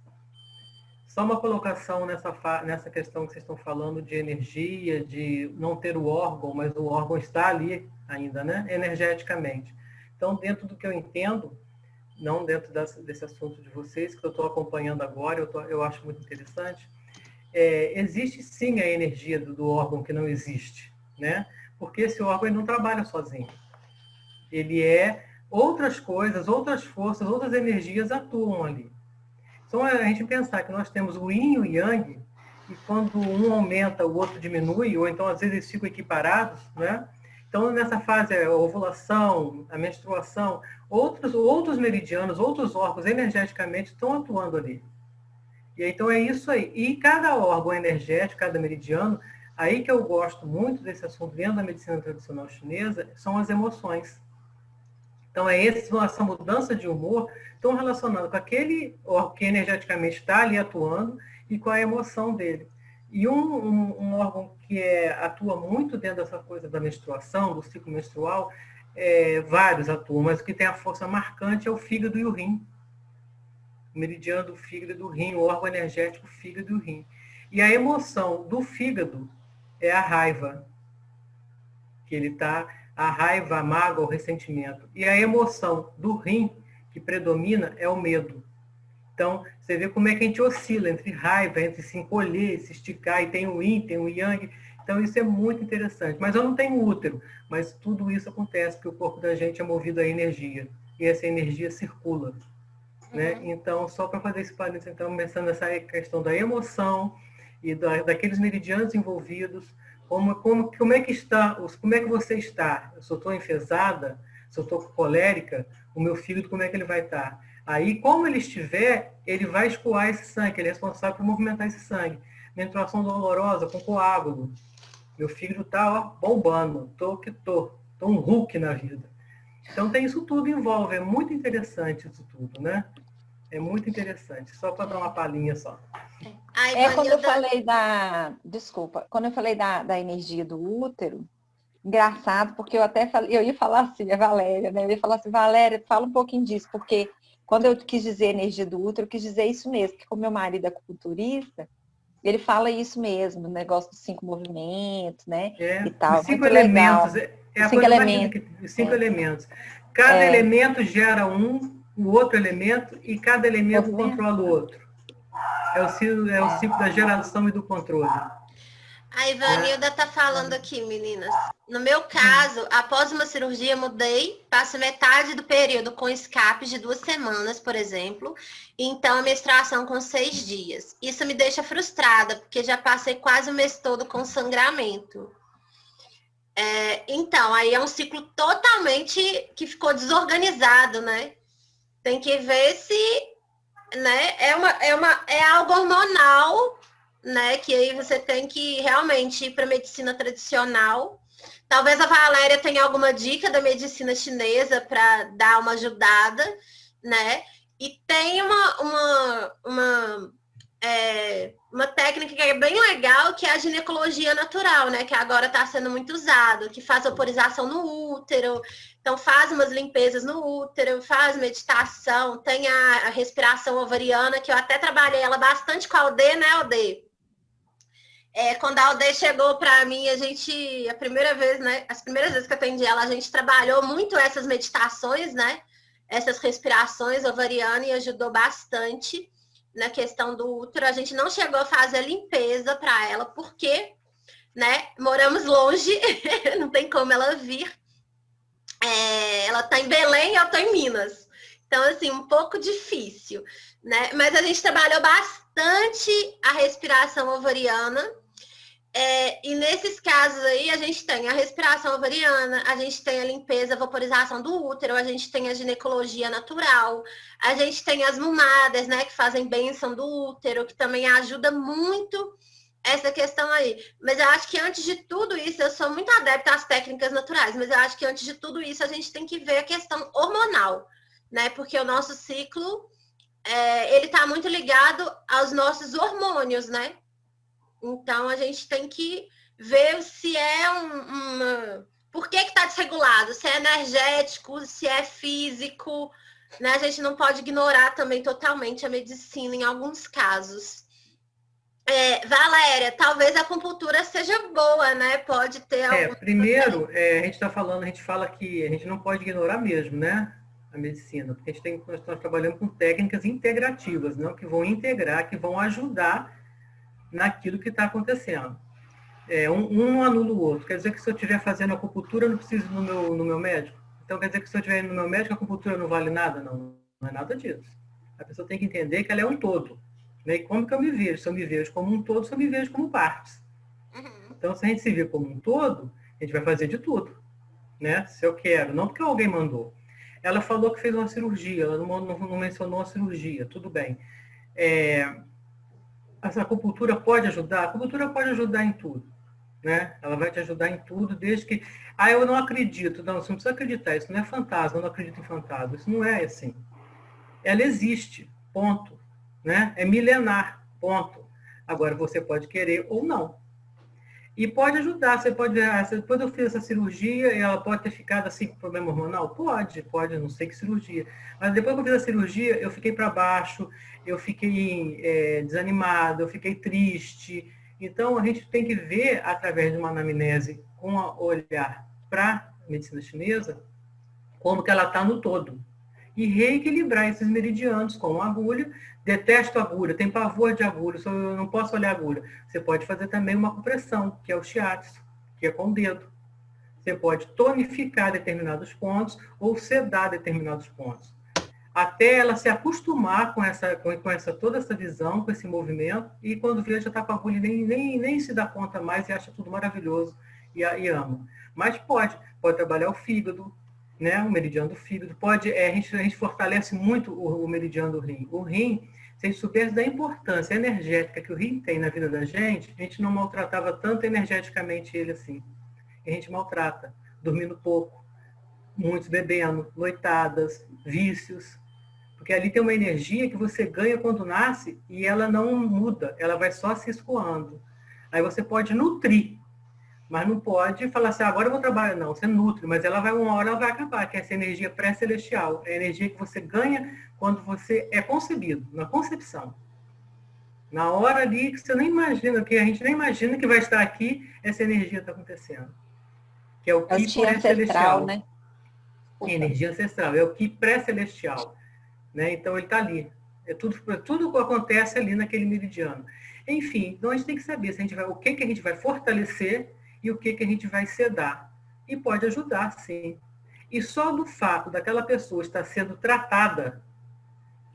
Só uma colocação nessa questão que vocês estão falando de energia, de não ter o órgão, mas o órgão está ali ainda, né? Energeticamente. Então, dentro do que eu entendo, não dentro desse assunto de vocês, que eu estou acompanhando agora, eu acho muito interessante, existe sim a energia do órgão que não existe, né? Porque esse órgão ele não trabalha sozinho. Ele é outras coisas, outras forças, outras energias atuam ali. Então, a gente pensar que nós temos o yin e o yang, e quando um aumenta, o outro diminui, ou então às vezes eles ficam equiparados, né? Então, nessa fase, a ovulação, a menstruação, outros meridianos, outros órgãos energeticamente estão atuando ali. E então é isso aí. E cada órgão energético, cada meridiano, aí que eu gosto muito desse assunto dentro da medicina tradicional chinesa, são as emoções. Então, essa mudança de humor estão relacionadas com aquele órgão que energeticamente está ali atuando e com a emoção dele. E um órgão que atua muito dentro dessa coisa da menstruação, do ciclo menstrual, vários atuam, mas o que tem a força marcante é o fígado e o rim. O meridiano do fígado e do rim, o órgão energético, fígado e o rim. E a emoção do fígado é a raiva, que ele está, a raiva, a mágoa, o ressentimento. E a emoção do rim, que predomina, é o medo. Então, você vê como é que a gente oscila entre raiva, entre se encolher, se esticar, e tem o yin, tem o yang. Então, isso é muito interessante. Mas eu não tenho útero, mas tudo isso acontece porque o corpo da gente é movido a energia. E essa energia circula. Né? Então, só para fazer esse parênteses, então, pensando nessa questão da emoção e daqueles meridianos envolvidos, como é que está, como é que você está? Se eu estou enfesada, se eu estou colérica, o meu fígado, como é que ele vai estar? Aí, como ele estiver, ele vai escoar esse sangue, ele é responsável por movimentar esse sangue. Menstruação dolorosa, com coágulo. Meu fígado está bombando, tô um Hulk na vida. Então, tem isso tudo envolve, é muito interessante isso tudo, né? É muito interessante, só para dar uma palhinha só. Quando eu falei desculpa, quando eu falei da energia do útero, engraçado, porque eu ia falar assim, a Valéria, né? Eu ia falar assim, Valéria, fala um pouquinho disso, porque quando eu quis dizer energia do útero, eu quis dizer isso mesmo, que como meu marido é acupunturista, ele fala isso mesmo, o negócio dos 5 movimentos, né? E tal. Os 5 elementos, a coisa mais linda que os 5 elementos. Cada elemento gera o outro elemento, e cada elemento controla o outro. É o ciclo da geração e do controle. A Ivanilda está falando aqui, meninas. No meu caso, após uma cirurgia, mudei, passo metade do período com escape de 2 semanas, por exemplo, e então a menstruação com 6 dias. Isso me deixa frustrada, porque já passei quase o mês todo com sangramento. Então, aí é um ciclo totalmente que ficou desorganizado, né? Tem que ver se, né, é algo hormonal, né, que aí você tem que realmente ir para a medicina tradicional. Talvez a Valéria tenha alguma dica da medicina chinesa para dar uma ajudada, né? E tem uma técnica que é bem legal, que é a ginecologia natural, né? Que agora está sendo muito usado, que faz vaporização no útero, então faz umas limpezas no útero, faz meditação, tem a respiração ovariana, que eu até trabalhei ela bastante com a Alde, né, Alde? Quando a Alde chegou para mim, as primeiras vezes que eu atendi ela, a gente trabalhou muito essas meditações, né? Essas respirações ovarianas, e ajudou bastante na questão do útero. A gente não chegou a fazer a limpeza para ela, porque, né, moramos longe, não tem como ela vir. Ela está em Belém e eu estou em Minas. Então, assim, um pouco difícil, né? Mas a gente trabalhou bastante a respiração ovariana. E nesses casos aí, a gente tem a respiração ovariana, a gente tem a limpeza, a vaporização do útero, a gente tem a ginecologia natural, a gente tem as mumadas, né, que fazem bênção do útero, que também ajuda muito essa questão aí. Mas eu acho que antes de tudo isso, eu sou muito adepta às técnicas naturais, mas eu acho que antes de tudo isso, a gente tem que ver a questão hormonal, né, porque o nosso ciclo, ele está muito ligado aos nossos hormônios, né? Então, a gente tem que ver se é por que está desregulado, se é energético, se é físico, né? A gente não pode ignorar também totalmente a medicina em alguns casos. Valéria, talvez a acupuntura seja boa, né? Pode ter primeiro, a gente fala que a gente não pode ignorar mesmo, né? A medicina, porque nós estamos trabalhando com técnicas integrativas, não? Que vão integrar, que vão ajudar naquilo que está acontecendo. Um não anula o outro. Quer dizer que se eu estiver fazendo acupuntura, eu não preciso ir no meu médico Então quer dizer que se eu estiver indo no meu médico, a acupuntura não vale nada? Não, não é nada disso. A pessoa tem que entender que ela é um todo. Né? E como que eu me vejo? Se eu me vejo como um todo, se eu me vejo como partes. Então, se a gente se vê como um todo, a gente vai fazer de tudo. Né? Se eu quero, não porque alguém mandou. Ela falou que fez uma cirurgia, ela não mencionou a cirurgia, tudo bem. Essa acupuntura pode ajudar? A acupuntura pode ajudar em tudo. Né? Ela vai te ajudar em tudo, desde que... Ah, eu não acredito. Não, você não precisa acreditar, isso não é fantasma, eu não acredito em fantasma. Isso não é assim. Ela existe, ponto. Né? É milenar, ponto. Agora, você pode querer ou não. E pode ajudar, você pode ver, depois eu fiz essa cirurgia e ela pode ter ficado assim com problema hormonal? Pode, não sei que cirurgia. Mas depois que eu fiz a cirurgia, eu fiquei para baixo, eu fiquei desanimado, eu fiquei triste. Então, a gente tem que ver, através de uma anamnese, com o olhar para a medicina chinesa, como que ela está no todo. E reequilibrar esses meridianos com agulha. Detesto agulha, tem pavor de agulha, eu não posso olhar agulha. Você pode fazer também uma compressão, que é o shiatsu, que é com o dedo. Você pode tonificar determinados pontos ou sedar determinados pontos. Até ela se acostumar com toda essa visão, com esse movimento, e quando vê, já está com a agulha, nem se dá conta mais e acha tudo maravilhoso e ama. Mas pode trabalhar o fígado, né? O meridiano do fígado. A gente fortalece muito o meridiano do rim. O rim, se a gente soubesse da importância energética que o rim tem na vida da gente, a gente não maltratava tanto energeticamente ele assim. E a gente maltrata, dormindo pouco, muitos bebendo, noitadas, vícios. Porque ali tem uma energia que você ganha quando nasce e ela não muda, ela vai só se escoando. Aí você pode nutrir, mas não pode falar assim, agora eu vou trabalhar. Não, você nutre, mas uma hora ela vai acabar, que é essa energia pré-celestial. É a energia que você ganha quando você é concebido, na concepção. Na hora ali que você nem imagina, que a gente nem imagina que vai estar aqui, essa energia está acontecendo. Que é o ki pré-celestial. Né? Energia ancestral, é o ki pré-celestial. Né? Então ele está ali. Tudo que acontece ali naquele meridiano. Enfim, então a gente tem que saber se a gente vai, o que a gente vai fortalecer e o que a gente vai sedar. E pode ajudar, sim. E só do fato daquela pessoa estar sendo tratada,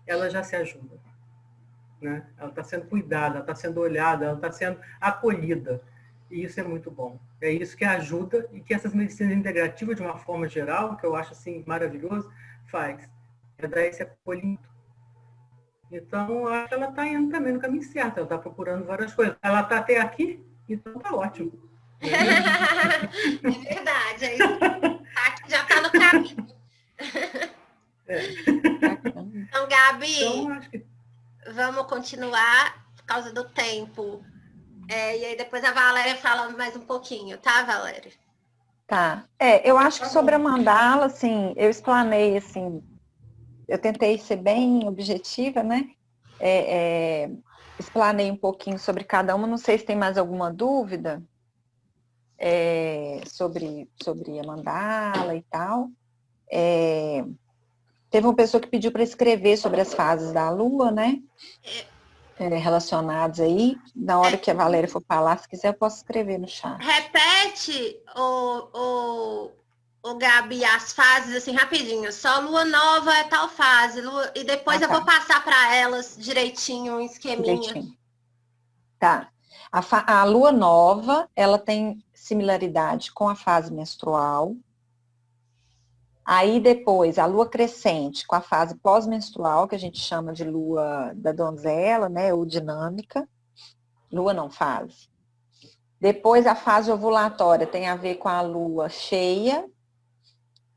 ela já se ajuda. Né? Ela está sendo cuidada, ela está sendo olhada, ela está sendo acolhida. E isso é muito bom. É isso que ajuda e que essas medicinas integrativas, de uma forma geral, que eu acho assim maravilhoso, faz. É dar esse acolhimento. Então, acho que ela está indo também no caminho certo. Ela está procurando várias coisas. Ela está até aqui, então está ótimo. É verdade. É isso. Já está no caminho. Então, Gabi, vamos continuar por causa do tempo. E aí depois a Valéria fala mais um pouquinho, tá, Valéria? Tá. Eu acho que sobre a mandala, assim, eu explanei, assim, eu tentei ser bem objetiva, né? Explanei um pouquinho sobre cada uma, não sei se tem mais alguma dúvida sobre a mandala e tal. Teve uma pessoa que pediu para escrever sobre as fases da Lua, né? Relacionados aí. Na hora que a Valéria for falar, se quiser, eu posso escrever no chat. Repete, o Gabi, as fases assim rapidinho. Só lua nova é tal fase. E depois eu vou passar para elas direitinho, um esqueminha. Direitinho. Tá. A lua nova, ela tem similaridade com a fase menstrual. Aí depois, a lua crescente com a fase pós-menstrual, que a gente chama de lua da donzela, né, ou dinâmica. Lua não, fase. Depois, a fase ovulatória tem a ver com a lua cheia.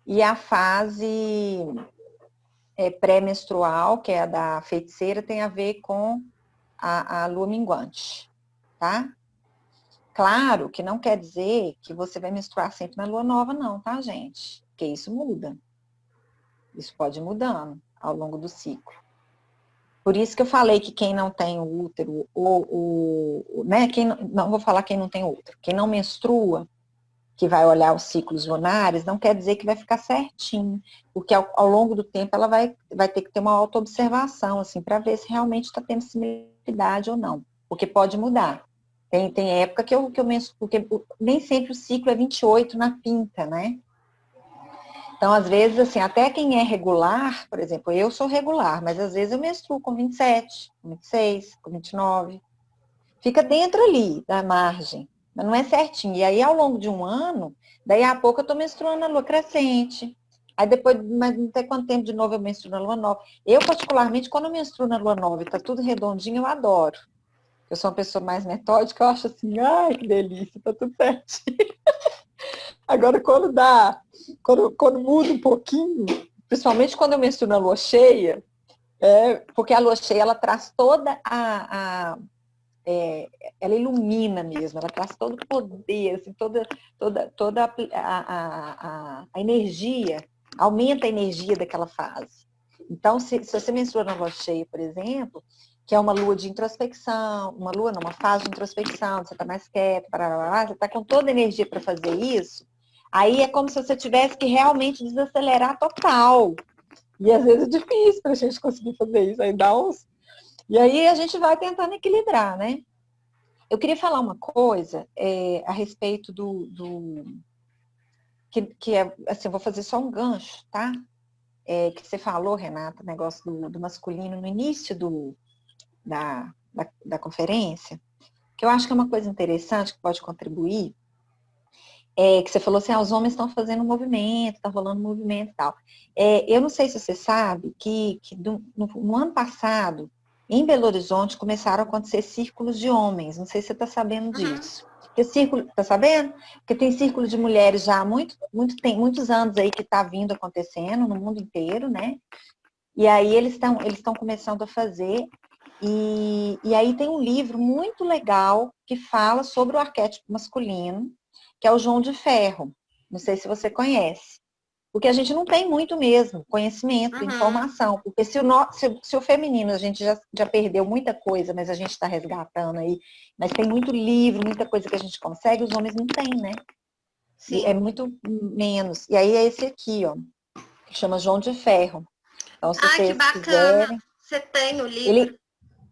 E a fase pré-menstrual, que é a da feiticeira, tem a ver com a lua minguante, tá? Claro que não quer dizer que você vai menstruar sempre na lua nova, não, tá, gente? Porque isso muda. Isso pode ir mudando ao longo do ciclo. Por isso que eu falei que quem não tem o útero, né? Não vou falar quem não tem útero. Quem não menstrua, que vai olhar os ciclos lunares, não quer dizer que vai ficar certinho. Porque ao longo do tempo ela vai ter que ter uma autoobservação, assim, para ver se realmente está tendo similaridade ou não. Porque pode mudar. Tem época que eu menstruo, porque nem sempre o ciclo é 28 na pinta, né? Então, às vezes, assim, até quem é regular, por exemplo, eu sou regular, mas às vezes eu menstruo com 27, com 26, com 29. Fica dentro ali da margem, mas não é certinho. E aí, ao longo de um ano, daí a pouco eu tô menstruando na lua crescente. Aí depois, mas não sei quanto tempo de novo eu menstruo na lua nova. Eu, particularmente, quando eu menstruo na lua nova e tá tudo redondinho, eu adoro. Eu sou uma pessoa mais metódica, eu acho assim, ai, que delícia, tá tudo certinho. Agora, quando muda um pouquinho, principalmente quando eu menstruo na lua cheia, porque a lua cheia, ela traz toda ela ilumina mesmo, ela traz todo o poder, assim, toda a energia, aumenta a energia daquela fase. Então, se você menstrua na lua cheia, por exemplo, que é uma lua de introspecção, uma fase de introspecção, você está mais quieto, você está com toda a energia para fazer isso, aí é como se você tivesse que realmente desacelerar total. E às vezes é difícil para a gente conseguir fazer isso, aí dá uns... E aí a gente vai tentando equilibrar, né? Eu queria falar uma coisa a respeito que é, assim, eu vou fazer só um gancho, tá? Que você falou, Renata, negócio do masculino no início da conferência, que eu acho que é uma coisa interessante que pode contribuir, que você falou assim, os homens estão fazendo um movimento, está rolando um movimento e tal. Eu não sei se você sabe que no ano passado, em Belo Horizonte, começaram a acontecer círculos de homens. Não sei se você está sabendo disso. Porque círculo, tá sabendo? Porque tem círculo de mulheres já há muitos anos aí que está vindo acontecendo no mundo inteiro, né? E aí eles estão começando a fazer. E aí tem um livro muito legal que fala sobre o arquétipo masculino, que é o João de Ferro. Não sei se você conhece. Porque a gente não tem muito mesmo conhecimento, informação. Porque se o feminino a gente já perdeu muita coisa, mas a gente está resgatando aí. Mas tem muito livro, muita coisa que a gente consegue, os homens não têm, né? Sim. É muito menos. E aí é esse aqui, ó, que chama João de Ferro. Então, se Que vocês bacana. quiserem... Você tem o livro?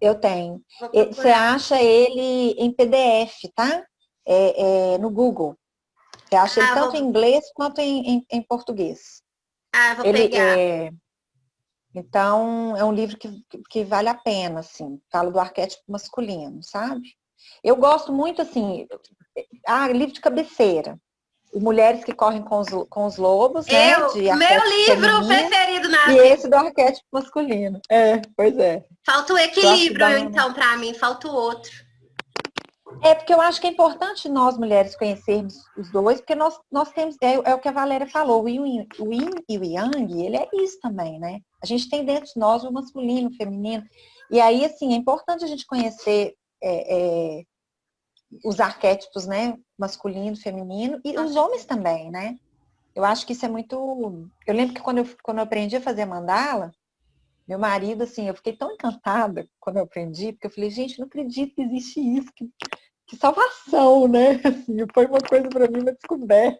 Eu tenho. Você acha ele em PDF, tá? No Google. Você acha ele tanto em inglês quanto em português. Vou pegar. Então, é um livro que vale a pena, assim. Fala do arquétipo masculino, sabe? Eu gosto muito, assim... livro de cabeceira. Mulheres que correm com os lobos, né? Meu livro preferido na vida. E esse do arquétipo masculino. Pois é. Falta o equilíbrio, então, para mim. Falta o outro. Porque eu acho que é importante nós, mulheres, conhecermos os dois, porque nós temos, o que a Valéria falou, o Yin e o Yang, ele é isso também, né? A gente tem dentro de nós o masculino, o feminino. E aí, assim, é importante a gente conhecer os arquétipos, né? Masculino, feminino, e os homens também, né? Eu acho que isso é muito... Eu lembro que quando eu aprendi a fazer mandala, meu marido, assim, eu fiquei tão encantada quando eu aprendi, porque eu falei, gente, não acredito que existe isso, que salvação, né? Assim, foi uma coisa para mim, uma descoberta.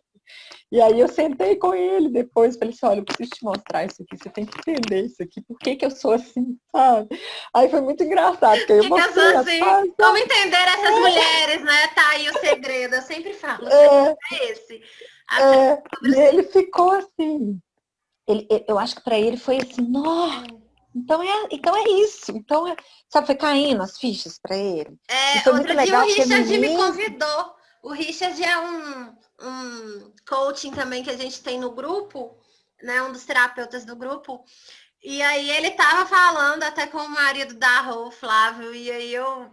E aí eu sentei com ele depois, falei assim, olha, eu preciso te mostrar isso aqui, você tem que entender isso aqui, por que eu sou assim, sabe? Aí foi muito engraçado, porque eu mostrei assim, como entender essas mulheres, né? Tá aí o segredo, eu sempre falo, esse. E ele ficou assim, eu acho que para ele foi assim, nossa, então é isso. Então, sabe, foi caindo as fichas para ele. Outro dia o Richard me convidou. O Richard é um coaching também que a gente tem no grupo, né? Um dos terapeutas do grupo. E aí ele tava falando até com o marido da Rô, Flávio, e aí eu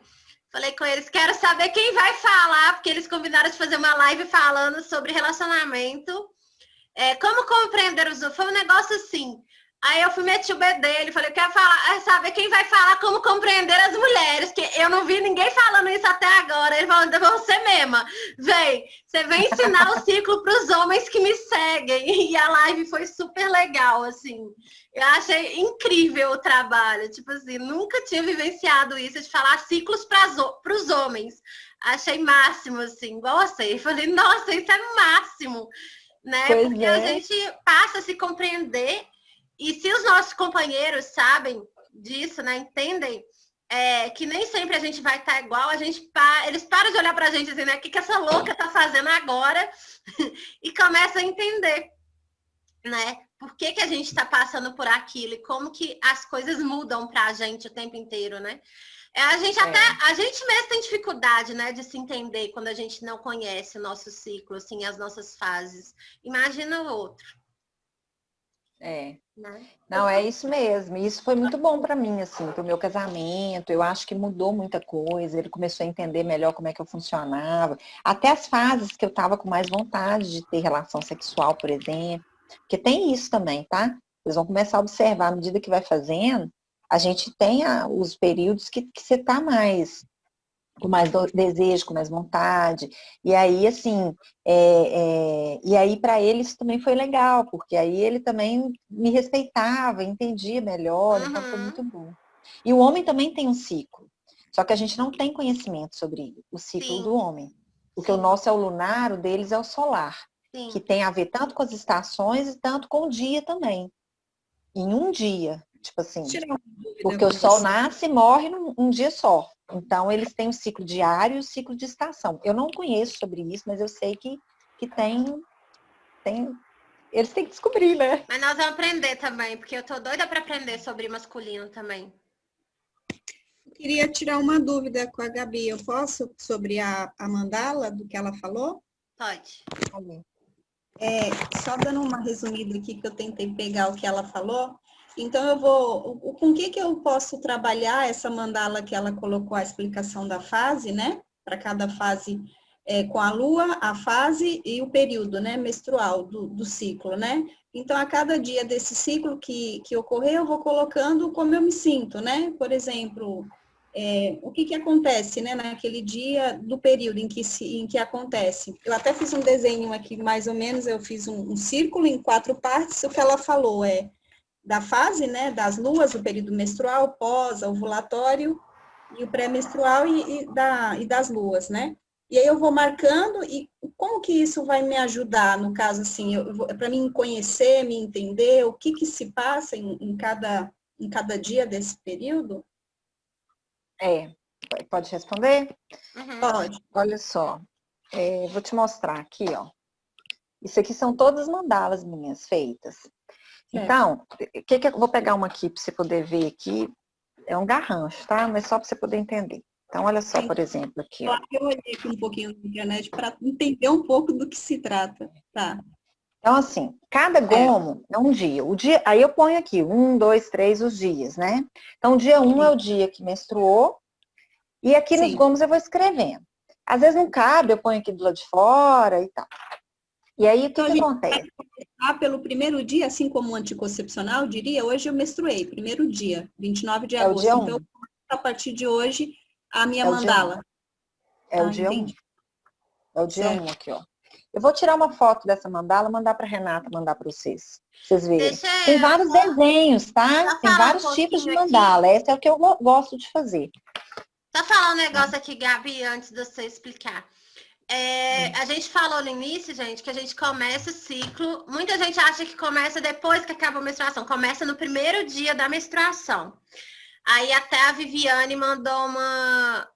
falei com eles, quero saber quem vai falar, porque eles combinaram de fazer uma live falando sobre relacionamento. Como compreender os outros. Foi um negócio assim. Aí eu fui meter o bedelho, falei, eu quero falar, saber quem vai falar como compreender as mulheres, que eu não vi ninguém falando isso até agora. Ele falou, então você mesma, você vem ensinar o ciclo para os homens que me seguem. E a live foi super legal, assim. Eu achei incrível o trabalho, tipo assim, nunca tinha vivenciado isso, de falar ciclos para os homens. Achei máximo, assim, igual você. Falei, nossa, isso é máximo, né? Porque a gente passa a se compreender. E se os nossos companheiros sabem disso, né, entendem que nem sempre a gente vai estar igual, eles param de olhar pra gente assim, né, o que essa louca tá fazendo agora? E começam a entender. né? Por que que a gente está passando por aquilo e como que as coisas mudam para a gente o tempo inteiro, né? A gente mesmo tem dificuldade, né, de se entender quando a gente não conhece o nosso ciclo, assim, as nossas fases. Imagina o outro. Né? Não, é isso mesmo. E isso foi muito bom para mim, assim, pro meu casamento. Eu acho que mudou muita coisa. Ele começou a entender melhor como é que eu funcionava. Até as fases que eu tava com mais vontade de ter relação sexual, por exemplo. Porque tem isso também, tá? Eles vão começar a observar à medida que vai fazendo. A gente tem os períodos que você tá com mais desejo, com mais vontade. E aí, assim, e aí para ele isso também foi legal, porque aí ele também me respeitava, entendia melhor, então foi muito bom. E o homem também tem um ciclo, só que a gente não tem conhecimento sobre o ciclo do homem, porque o nosso é o lunar, o deles é o solar, que tem a ver tanto com as estações e tanto com o dia também. Em um dia, tipo assim, porque o sol nasce e morre num dia só. Então, eles têm o ciclo diário e o ciclo de estação. Eu não conheço sobre isso, mas eu sei que tem. Eles têm que descobrir, né? Mas nós vamos aprender também, porque eu tô doida para aprender sobre masculino também. Eu queria tirar uma dúvida com a Gabi. Eu posso sobre a mandala, do que ela falou? Pode. Só dando uma resumida aqui, que eu tentei pegar o que ela falou. Então, eu vou... Com que eu posso trabalhar essa mandala que ela colocou, a explicação da fase, né? Para cada fase, com a lua, a fase e o período, né? Menstrual do ciclo, né? Então, a cada dia desse ciclo que ocorrer, eu vou colocando como eu me sinto, né? Por exemplo, o que acontece, né? Naquele dia do período em que acontece. Eu até fiz um desenho aqui, mais ou menos, eu fiz um círculo em 4 partes, o que ela falou da fase, né, das luas, o período menstrual, pós-ovulatório, e o pré-menstrual e das luas, né? E aí eu vou marcando, e como que isso vai me ajudar, no caso, assim, para mim conhecer, me entender, o que se passa em cada dia desse período? Pode responder? Pode. Olha só, vou te mostrar aqui, ó. Isso aqui são todas mandalas minhas feitas. Então, eu vou pegar uma aqui para você poder ver aqui. É um garrancho, tá? Mas só para você poder entender. Então, olha só, por exemplo, aqui. Ó. Eu olhei aqui um pouquinho na internet para entender um pouco do que se trata. Tá. Então, assim, cada gomo é um dia. Aí eu ponho aqui 1, 2, 3 os dias, né? Então, o dia 1 é o dia que menstruou. E aqui nos gomos eu vou escrevendo. Às vezes não cabe, eu ponho aqui do lado de fora e tal. E aí, o que acontece? Pelo primeiro dia, assim como o anticoncepcional, eu diria, hoje eu menstruei, primeiro dia, 29 de agosto. O dia 1. Então, a partir de hoje, a minha mandala. O dia 1. É o dia 1 aqui, ó. Eu vou tirar uma foto dessa mandala, mandar para Renata, mandar para vocês. Vocês verem. Tem vários desenhos, tá? Tem vários tipos de mandala. Esse é o que eu gosto de fazer. Só falar um negócio aqui, Gabi, antes de você explicar. A gente falou no início, gente, que a gente começa o ciclo. Muita gente acha que começa depois que acaba a menstruação. Começa no primeiro dia da menstruação. Aí até a Viviane mandou uma...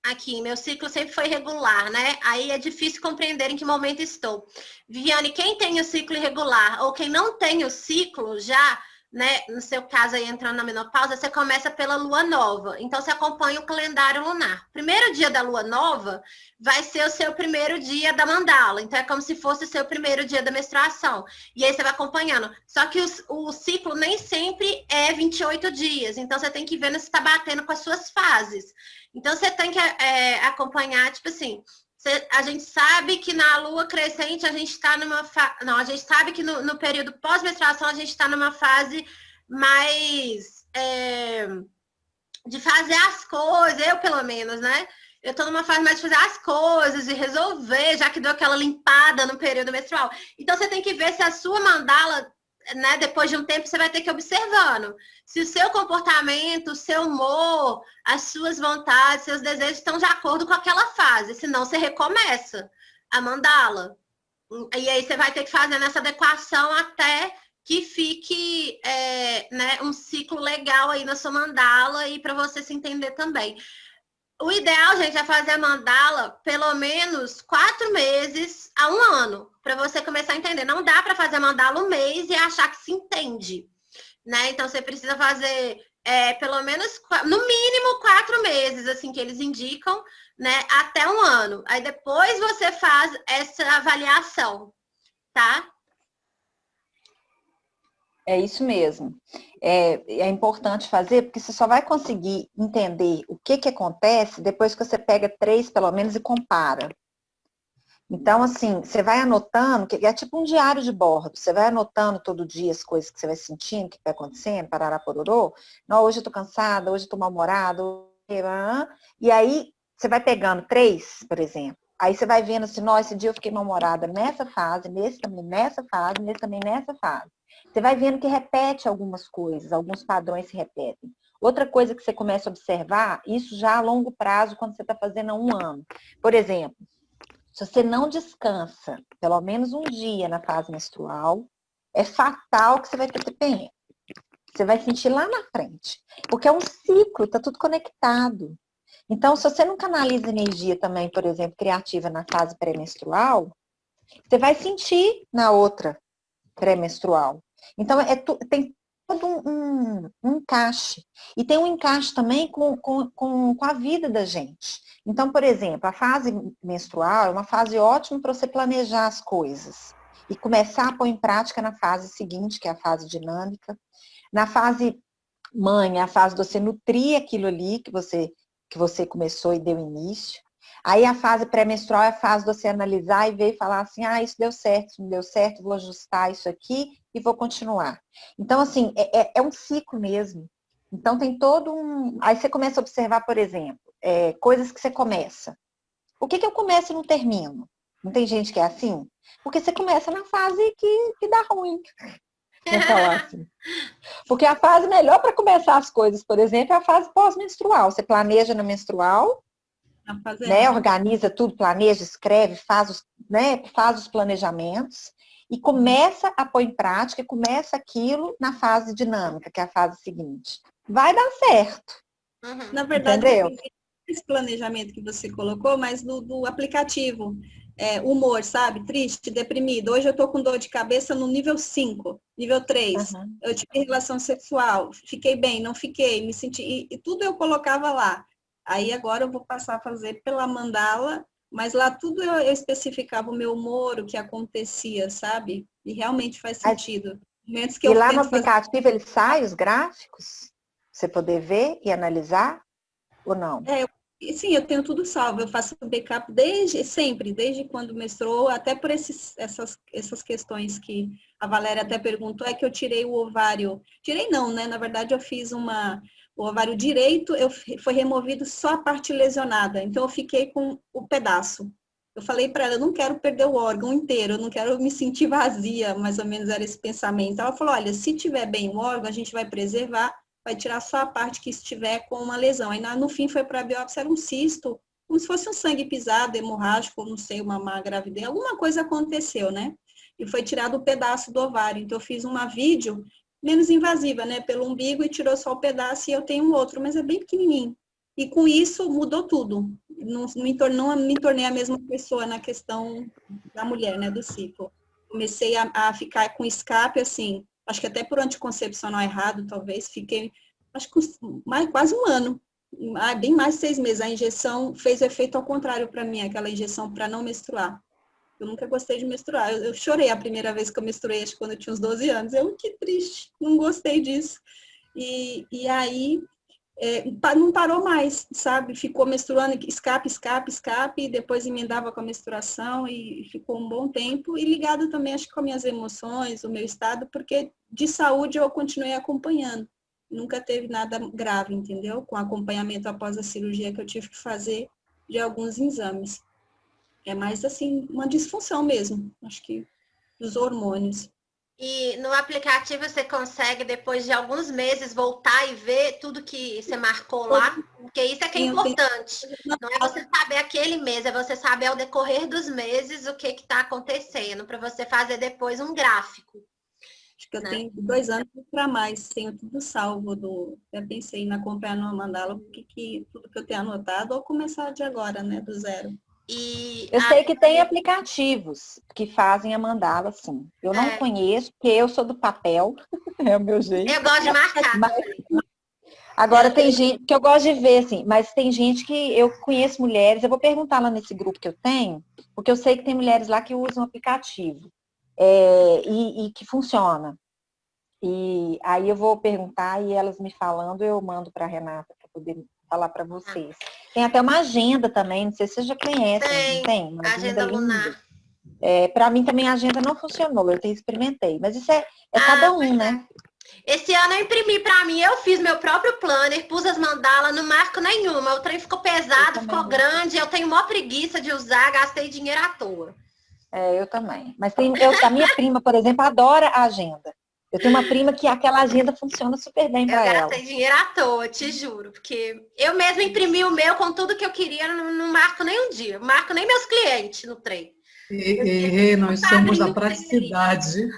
Aqui, meu ciclo sempre foi regular, né? Aí é difícil compreender em que momento estou. Viviane, quem tem o ciclo irregular ou quem não tem o ciclo já... Né? No seu caso aí entrando na menopausa, você começa pela lua nova. Então você acompanha o calendário lunar. Primeiro dia da lua nova vai ser o seu primeiro dia da mandala. Então é como se fosse o seu primeiro dia da menstruação. E aí você vai acompanhando. Só que o ciclo nem sempre é 28 dias. Então você tem que ver se está batendo com as suas fases. Então você tem que acompanhar, tipo assim, a gente sabe que na lua crescente a gente está numa Não, a gente sabe que no período pós-menstruação a gente está numa fase mais de fazer as coisas, eu pelo menos, né? Eu estou numa fase mais de fazer as coisas, de resolver, já que deu aquela limpada no período menstrual. Então você tem que ver se a sua mandala, né, depois de um tempo, você vai ter que ir observando se o seu comportamento, o seu humor, as suas vontades, seus desejos estão de acordo com aquela fase, senão você recomeça a mandala. E aí você vai ter que fazer essa adequação até que fique né, um ciclo legal aí na sua mandala e para você se entender também. O ideal, gente, é fazer a mandala pelo menos 4 meses a 1 ano, para você começar a entender. Não dá para fazer a mandala um mês e achar que se entende, né? Então, você precisa fazer pelo menos, no mínimo, 4 meses, assim, que eles indicam, né? Até 1 ano. Aí, depois você faz essa avaliação, tá? É isso mesmo. É importante fazer, porque você só vai conseguir entender o que acontece depois que você pega 3, pelo menos, e compara. Então, assim, você vai anotando, que é tipo um diário de bordo, você vai anotando todo dia as coisas que você vai sentindo, que vai acontecendo, parará, pororô. Não, hoje eu tô cansada, hoje eu tô mal-humorada, e aí você vai pegando 3, por exemplo. Aí você vai vendo assim, esse dia eu fiquei mal-humorada nessa fase, nesse também nessa fase, nesse também nessa fase. Você vai vendo que repete algumas coisas, alguns padrões se repetem. Outra coisa que você começa a observar, isso já a longo prazo, quando você está fazendo há 1 ano. Por exemplo, se você não descansa pelo menos um dia na fase menstrual, é fatal que você vai ter TPM. Você vai sentir lá na frente. Porque é um ciclo, está tudo conectado. Então, se você não canaliza energia também, por exemplo, criativa na fase pré-menstrual, você vai sentir na outra pré-menstrual. Então, tem todo um encaixe. E tem um encaixe também com a vida da gente. Então, por exemplo, a fase menstrual é uma fase ótima para você planejar as coisas. E começar a pôr em prática na fase seguinte, que é a fase dinâmica. Na fase mãe, é a fase de você nutrir aquilo ali que você começou e deu início. Aí a fase pré-menstrual é a fase de você analisar e ver e falar assim, isso deu certo, isso não deu certo, vou ajustar isso aqui e vou continuar. Então, assim, é um ciclo mesmo. Então, tem todo um... Aí você começa a observar, por exemplo, coisas que você começa. Por que eu começo e não termino? Não tem gente que é assim? Porque você começa na fase que dá ruim. Vou falar assim. Porque a fase melhor para começar as coisas, por exemplo, é a fase pós-menstrual. Você planeja na menstrual, né? Organiza tudo, planeja, escreve, faz os planejamentos e começa a pôr em prática, e começa aquilo na fase dinâmica, que é a fase seguinte. Vai dar certo. Uhum. Na verdade, entendeu? Esse planejamento que você colocou, mas do aplicativo. Humor, sabe? Triste, deprimido. Hoje eu tô com dor de cabeça no nível 5, nível 3. Uhum. Eu tive relação sexual, fiquei bem, não fiquei, me senti... E tudo eu colocava lá. Aí agora eu vou passar a fazer pela mandala, mas lá tudo eu especificava o meu humor, o que acontecia, sabe? E realmente faz sentido. Momentos que E eu lá no tento fazer... aplicativo ele sai os gráficos? Você poder ver e analisar ou não? Sim, eu tenho tudo salvo, eu faço backup sempre, desde quando mestrou, até por essas questões que a Valéria até perguntou, é que eu tirei o ovário, tirei não, né, na verdade eu fiz o ovário direito, foi removido só a parte lesionada, então eu fiquei com o pedaço. Eu falei para ela, eu não quero perder o órgão inteiro, eu não quero me sentir vazia, mais ou menos era esse pensamento. Ela falou, olha, se tiver bem o órgão, a gente vai preservar, vai tirar só a parte que estiver com uma lesão. Aí no fim foi para a biópsia, era um cisto, como se fosse um sangue pisado, hemorrágico, não sei, uma má gravidez, alguma coisa aconteceu, né? E foi tirado o pedaço do ovário. Então eu fiz uma vídeo menos invasiva, né, pelo umbigo e tirou só o pedaço e eu tenho um outro, mas é bem pequenininho. E com isso mudou tudo. Não me tornei a mesma pessoa na questão da mulher, né, do ciclo. Comecei a ficar com escape, assim, acho que até por anticoncepcional errado, talvez, fiquei, acho que quase 1 ano, bem mais de 6 meses. A injeção fez o efeito ao contrário para mim, aquela injeção para não menstruar. Eu nunca gostei de menstruar. Eu chorei a primeira vez que eu menstruei, acho que quando eu tinha uns 12 anos. Que triste, não gostei disso. E aí, não parou mais, sabe? Ficou menstruando, escape, e depois emendava com a menstruação e ficou um bom tempo. E ligado também, acho que com as minhas emoções, o meu estado, porque de saúde eu continuei acompanhando. Nunca teve nada grave, entendeu? Com acompanhamento após a cirurgia que eu tive que fazer de alguns exames. É mais, assim, uma disfunção mesmo, acho que, dos hormônios. E no aplicativo você consegue, depois de alguns meses, voltar e ver tudo que você marcou lá? Porque isso é que é importante. Não é você saber aquele mês, é você saber ao decorrer dos meses o que está acontecendo, para você fazer depois um gráfico. Acho que eu tenho 2 anos para mais, tenho tudo salvo. Eu pensei em acompanhar numa mandala, porque tudo que eu tenho anotado, ou começar de agora, né, do zero. Eu sei que tem aplicativos que fazem a mandala, sim. Eu não conheço, porque eu sou do papel, é o meu jeito. Eu gosto de marcar. Agora tem gente que eu gosto de ver, assim, mas tem gente que eu conheço mulheres, eu vou perguntar lá nesse grupo que eu tenho, porque eu sei que tem mulheres lá que usam aplicativo e que funciona. E aí eu vou perguntar e elas me falando, eu mando para a Renata para poder falar para vocês. Tem até uma agenda também, não sei se vocês já conhecem, tem? Uma agenda lunar. Para mim também a agenda não funcionou, eu experimentei, mas isso é cada um, né? Esse ano eu imprimi para mim, eu fiz meu próprio planner, pus as mandalas, não marco nenhuma. O trem ficou pesado, ficou grande, eu tenho maior preguiça de usar, gastei dinheiro à toa. Eu também. Mas a minha prima, por exemplo, adora a agenda. Eu tenho uma prima que aquela agenda funciona super bem para ela. Eu gastei dinheiro à toa, te juro, porque eu mesma imprimi o meu com tudo que eu queria, não marco nem um dia, não marco nem meus clientes no trem. Nós somos da praticidade.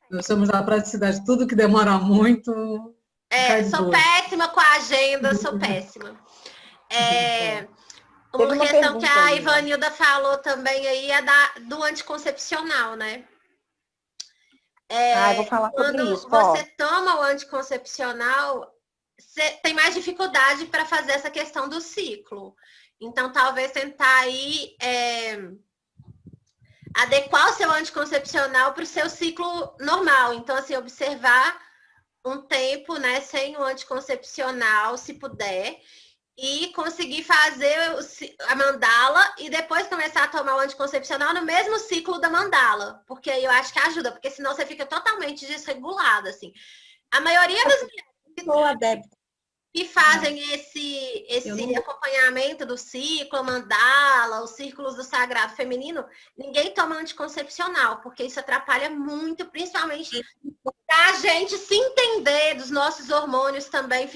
Nós somos da praticidade. Tudo que demora muito. Sou péssima com a agenda, sou péssima. Uma questão que a Ivanilda falou também aí é do anticoncepcional, né? Eu vou falar sobre isso. Quando você toma o anticoncepcional, você tem mais dificuldade para fazer essa questão do ciclo. Então, talvez tentar aí adequar o seu anticoncepcional para o seu ciclo normal. Então, assim, observar um tempo, né, sem o anticoncepcional, se puder, e conseguir fazer a mandala e depois começar a tomar o anticoncepcional no mesmo ciclo da mandala, porque aí eu acho que ajuda, porque senão você fica totalmente desregulada, assim. A maioria das mulheres que fazem esse acompanhamento do ciclo, a mandala, os círculos do sagrado feminino, ninguém toma anticoncepcional, porque isso atrapalha muito, principalmente para a gente se entender dos nossos hormônios também,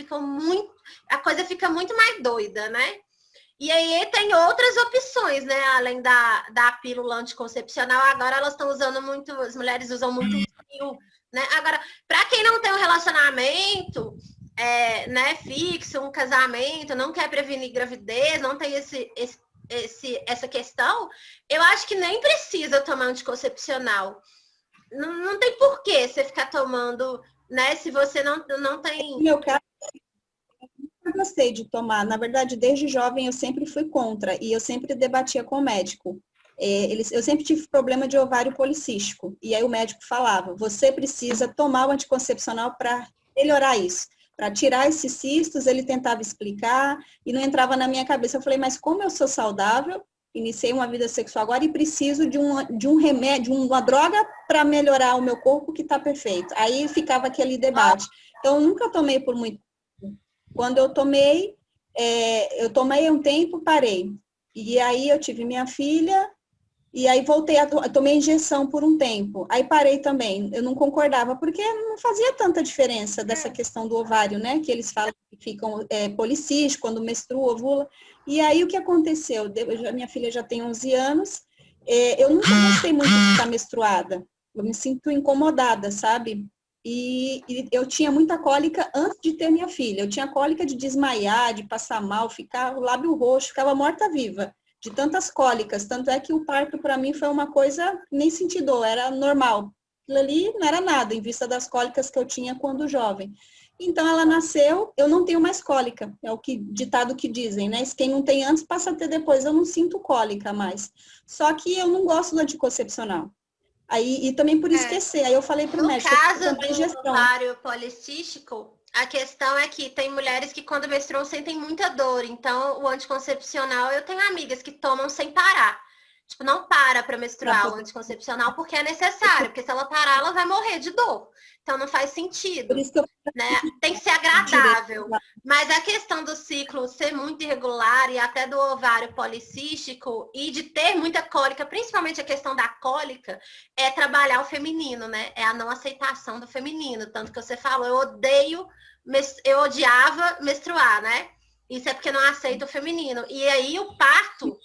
a coisa fica muito mais doida, né? E aí tem outras opções, né? Além da pílula anticoncepcional, agora elas estão usando muito, as mulheres usam muito fio, né? Agora, para quem não tem um relacionamento né, fixo, um casamento, não quer prevenir gravidez, não tem essa questão, eu acho que nem precisa tomar anticoncepcional. Não tem porquê você ficar tomando, né, se você não tem... No meu caso, eu gostei de tomar. Na verdade, desde jovem eu sempre fui contra e eu sempre debatia com o médico. Eu sempre tive problema de ovário policístico. E aí o médico falava, você precisa tomar o anticoncepcional para melhorar isso. Para tirar esses cistos, ele tentava explicar e não entrava na minha cabeça. Eu falei, mas como eu sou saudável, iniciei uma vida sexual agora e preciso de um remédio, uma droga para melhorar o meu corpo que está perfeito. Aí ficava aquele debate. Então, eu nunca tomei por muito tempo. Quando eu tomei um tempo, parei. E aí eu tive minha filha, e aí voltei tomei injeção por um tempo. Aí parei também. Eu não concordava, porque não fazia tanta diferença dessa questão do ovário, né? Que eles falam que ficam policísticos, quando menstrua, ovula. E aí o que aconteceu? Minha filha já tem 11 anos, eu nunca gostei muito de estar menstruada. Eu me sinto incomodada, sabe? E eu tinha muita cólica antes de ter minha filha. Eu tinha cólica de desmaiar, de passar mal, ficar o lábio roxo, ficava morta-viva, de tantas cólicas. Tanto é que o parto para mim foi uma coisa, nem senti dor, era normal. Aquilo ali não era nada, em vista das cólicas que eu tinha quando jovem. Então ela nasceu, eu não tenho mais cólica, é o ditado que dizem, né? Quem não tem antes passa a ter depois, eu não sinto cólica mais. Só que eu não gosto do anticoncepcional. Aí, e também por esquecer. Aí eu falei para o médico. No caso do ovário policístico, a questão é que tem mulheres que quando menstruam sentem muita dor. Então, o anticoncepcional, eu tenho amigas que tomam sem parar. Tipo, não para menstruar o anticoncepcional porque é necessário. Porque se ela parar, ela vai morrer de dor. Então, não faz sentido. Por isso que né? Tem que ser agradável. Mas a questão do ciclo ser muito irregular e até do ovário policístico e de ter muita cólica, principalmente a questão da cólica, é trabalhar o feminino, né? É a não aceitação do feminino. Tanto que você falou, eu odiava menstruar, né? Isso é porque não aceito o feminino. E aí o parto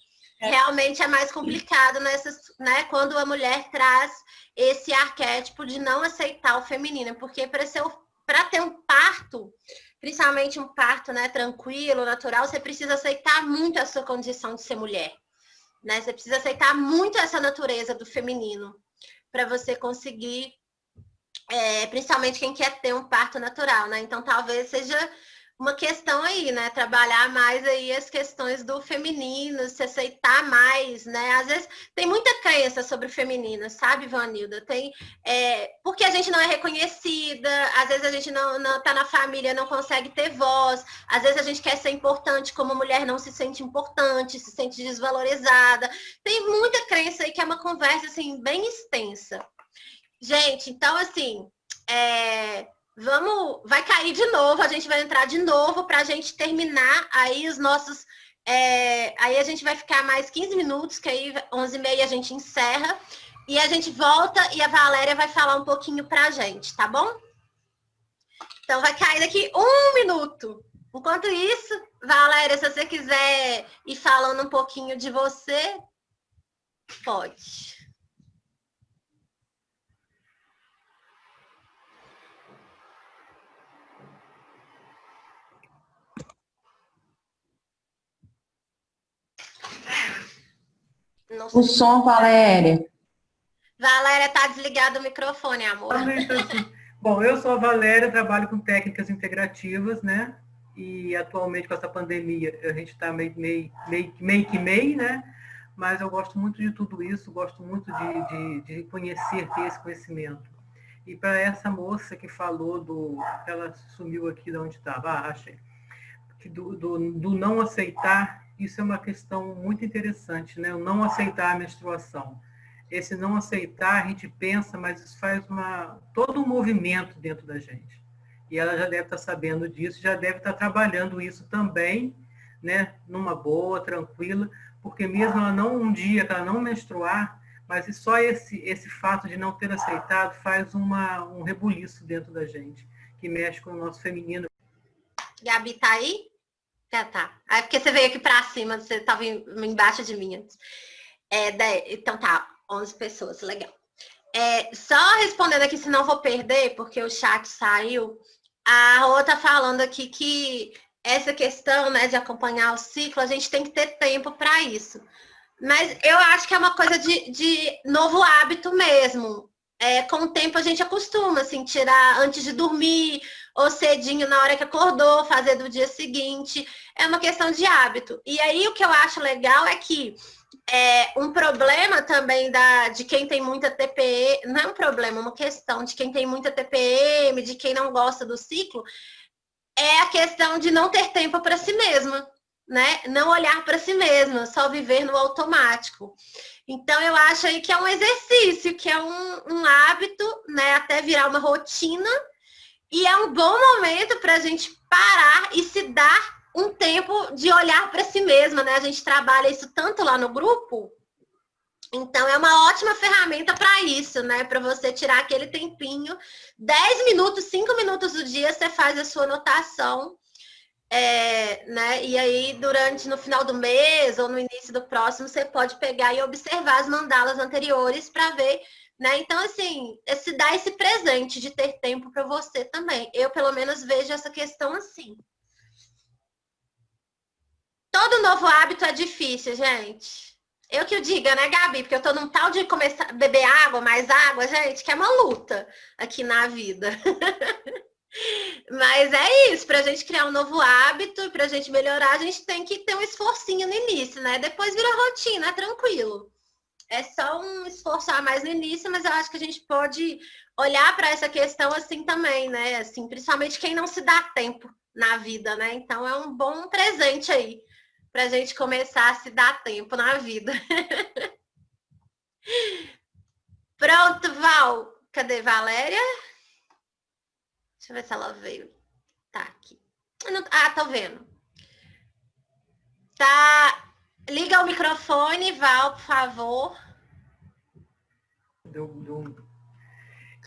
realmente é mais complicado nessas, né, quando a mulher traz esse arquétipo de não aceitar o feminino, porque para ter um parto, principalmente um parto, né, tranquilo, natural, você precisa aceitar muito a sua condição de ser mulher, né? Você precisa aceitar muito essa natureza do feminino para você conseguir, principalmente quem quer ter um parto natural, né? Então talvez seja uma questão aí, né? Trabalhar mais aí as questões do feminino, se aceitar mais, né? Às vezes tem muita crença sobre o feminino, sabe, Vanilda? Porque a gente não é reconhecida, às vezes a gente não tá na família, não consegue ter voz, às vezes a gente quer ser importante, como mulher não se sente importante, se sente desvalorizada. Tem muita crença aí que é uma conversa, assim, bem extensa. Gente, então, assim, vai cair de novo, a gente vai entrar de novo para a gente terminar aí os nossos... aí a gente vai ficar mais 15 minutos, que aí 11h30 a gente encerra, e a gente volta e a Valéria vai falar um pouquinho para a gente, tá bom? Então vai cair daqui 1 minuto. Enquanto isso, Valéria, se você quiser ir falando um pouquinho de você, pode. O som, Valéria. Valéria, tá desligado o microfone, amor. Bom, eu sou a Valéria, trabalho com técnicas integrativas, né? E atualmente com essa pandemia a gente está meio, né? Mas eu gosto muito de tudo isso, gosto muito de conhecer, ter esse conhecimento. E para essa moça que falou ela sumiu aqui de onde estava, achei. Do não aceitar, isso é uma questão muito interessante, né? O não aceitar a menstruação. Esse não aceitar, a gente pensa, mas isso faz todo um movimento dentro da gente. E ela já deve estar sabendo disso, já deve estar trabalhando isso também, né? Numa boa, tranquila, porque mesmo ela não, um dia que ela não menstruar, mas só esse fato de não ter aceitado faz um rebuliço dentro da gente, que mexe com o nosso feminino. Gabi, tá aí? Tá. É porque você veio aqui pra cima, você tava embaixo de mim antes. Então tá, 11 pessoas, legal. Só respondendo aqui, senão eu vou perder, porque o chat saiu. A Rô tá falando aqui que essa questão, né, de acompanhar o ciclo, a gente tem que ter tempo para isso. Mas eu acho que é uma coisa de novo hábito mesmo. Com o tempo a gente acostuma, assim, tirar antes de dormir, ou cedinho na hora que acordou, fazer do dia seguinte. É uma questão de hábito. E aí o que eu acho legal é que um problema também de quem tem muita TPM, não é um problema, é uma questão de quem tem muita TPM, de quem não gosta do ciclo, é a questão de não ter tempo para si mesma, né? Não olhar para si mesma, só viver no automático. Então, eu acho aí que é um exercício, que é um hábito, né? Até virar uma rotina, e é um bom momento para a gente parar e se dar um tempo de olhar para si mesma, né? A gente trabalha isso tanto lá no grupo, então é uma ótima ferramenta para isso, né? Para você tirar aquele tempinho, 10 minutos, 5 minutos do dia, você faz a sua anotação, né? E aí, no final do mês ou no início do próximo, você pode pegar e observar as mandalas anteriores para ver, né? Então, assim, se dá esse presente de ter tempo para você também. Eu, pelo menos, vejo essa questão assim. Todo novo hábito é difícil, gente. Eu que o diga, né, Gabi? Porque eu tô num tal de começar a beber água, mais água, gente, que é uma luta aqui na vida. Mas é isso, pra gente criar um novo hábito, pra gente melhorar, a gente tem que ter um esforcinho no início, né? Depois vira rotina, é tranquilo. É só um esforço a mais no início, mas eu acho que a gente pode olhar para essa questão assim também, né? Assim, principalmente quem não se dá tempo na vida, né? Então é um bom presente aí para a gente começar a se dar tempo na vida. Pronto, Val. Cadê Valéria? Deixa eu ver se ela veio. Tá aqui. Tô vendo. Tá. Liga o microfone, Val, por favor.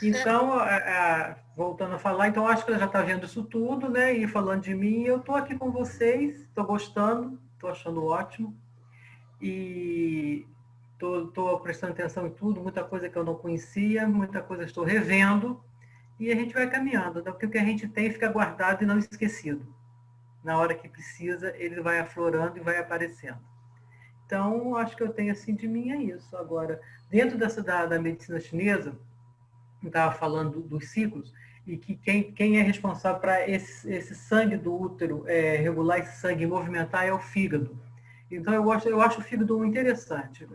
Então, voltando a falar, então acho que ela já está vendo isso tudo, né? E falando de mim, eu estou aqui com vocês, estou gostando, estou achando ótimo. e estou prestando atenção em tudo, muita coisa que eu não conhecia, muita coisa estou revendo, e a gente vai caminhando, porque o que a gente tem fica guardado e não esquecido. Na hora que precisa, ele vai aflorando e vai aparecendo. Então, acho que eu tenho assim de mim é isso. Agora, dentro da medicina chinesa, eu estava falando dos ciclos, e que quem é responsável para esse sangue do útero regular esse sangue e movimentar é o fígado. Então, eu acho o fígado interessante.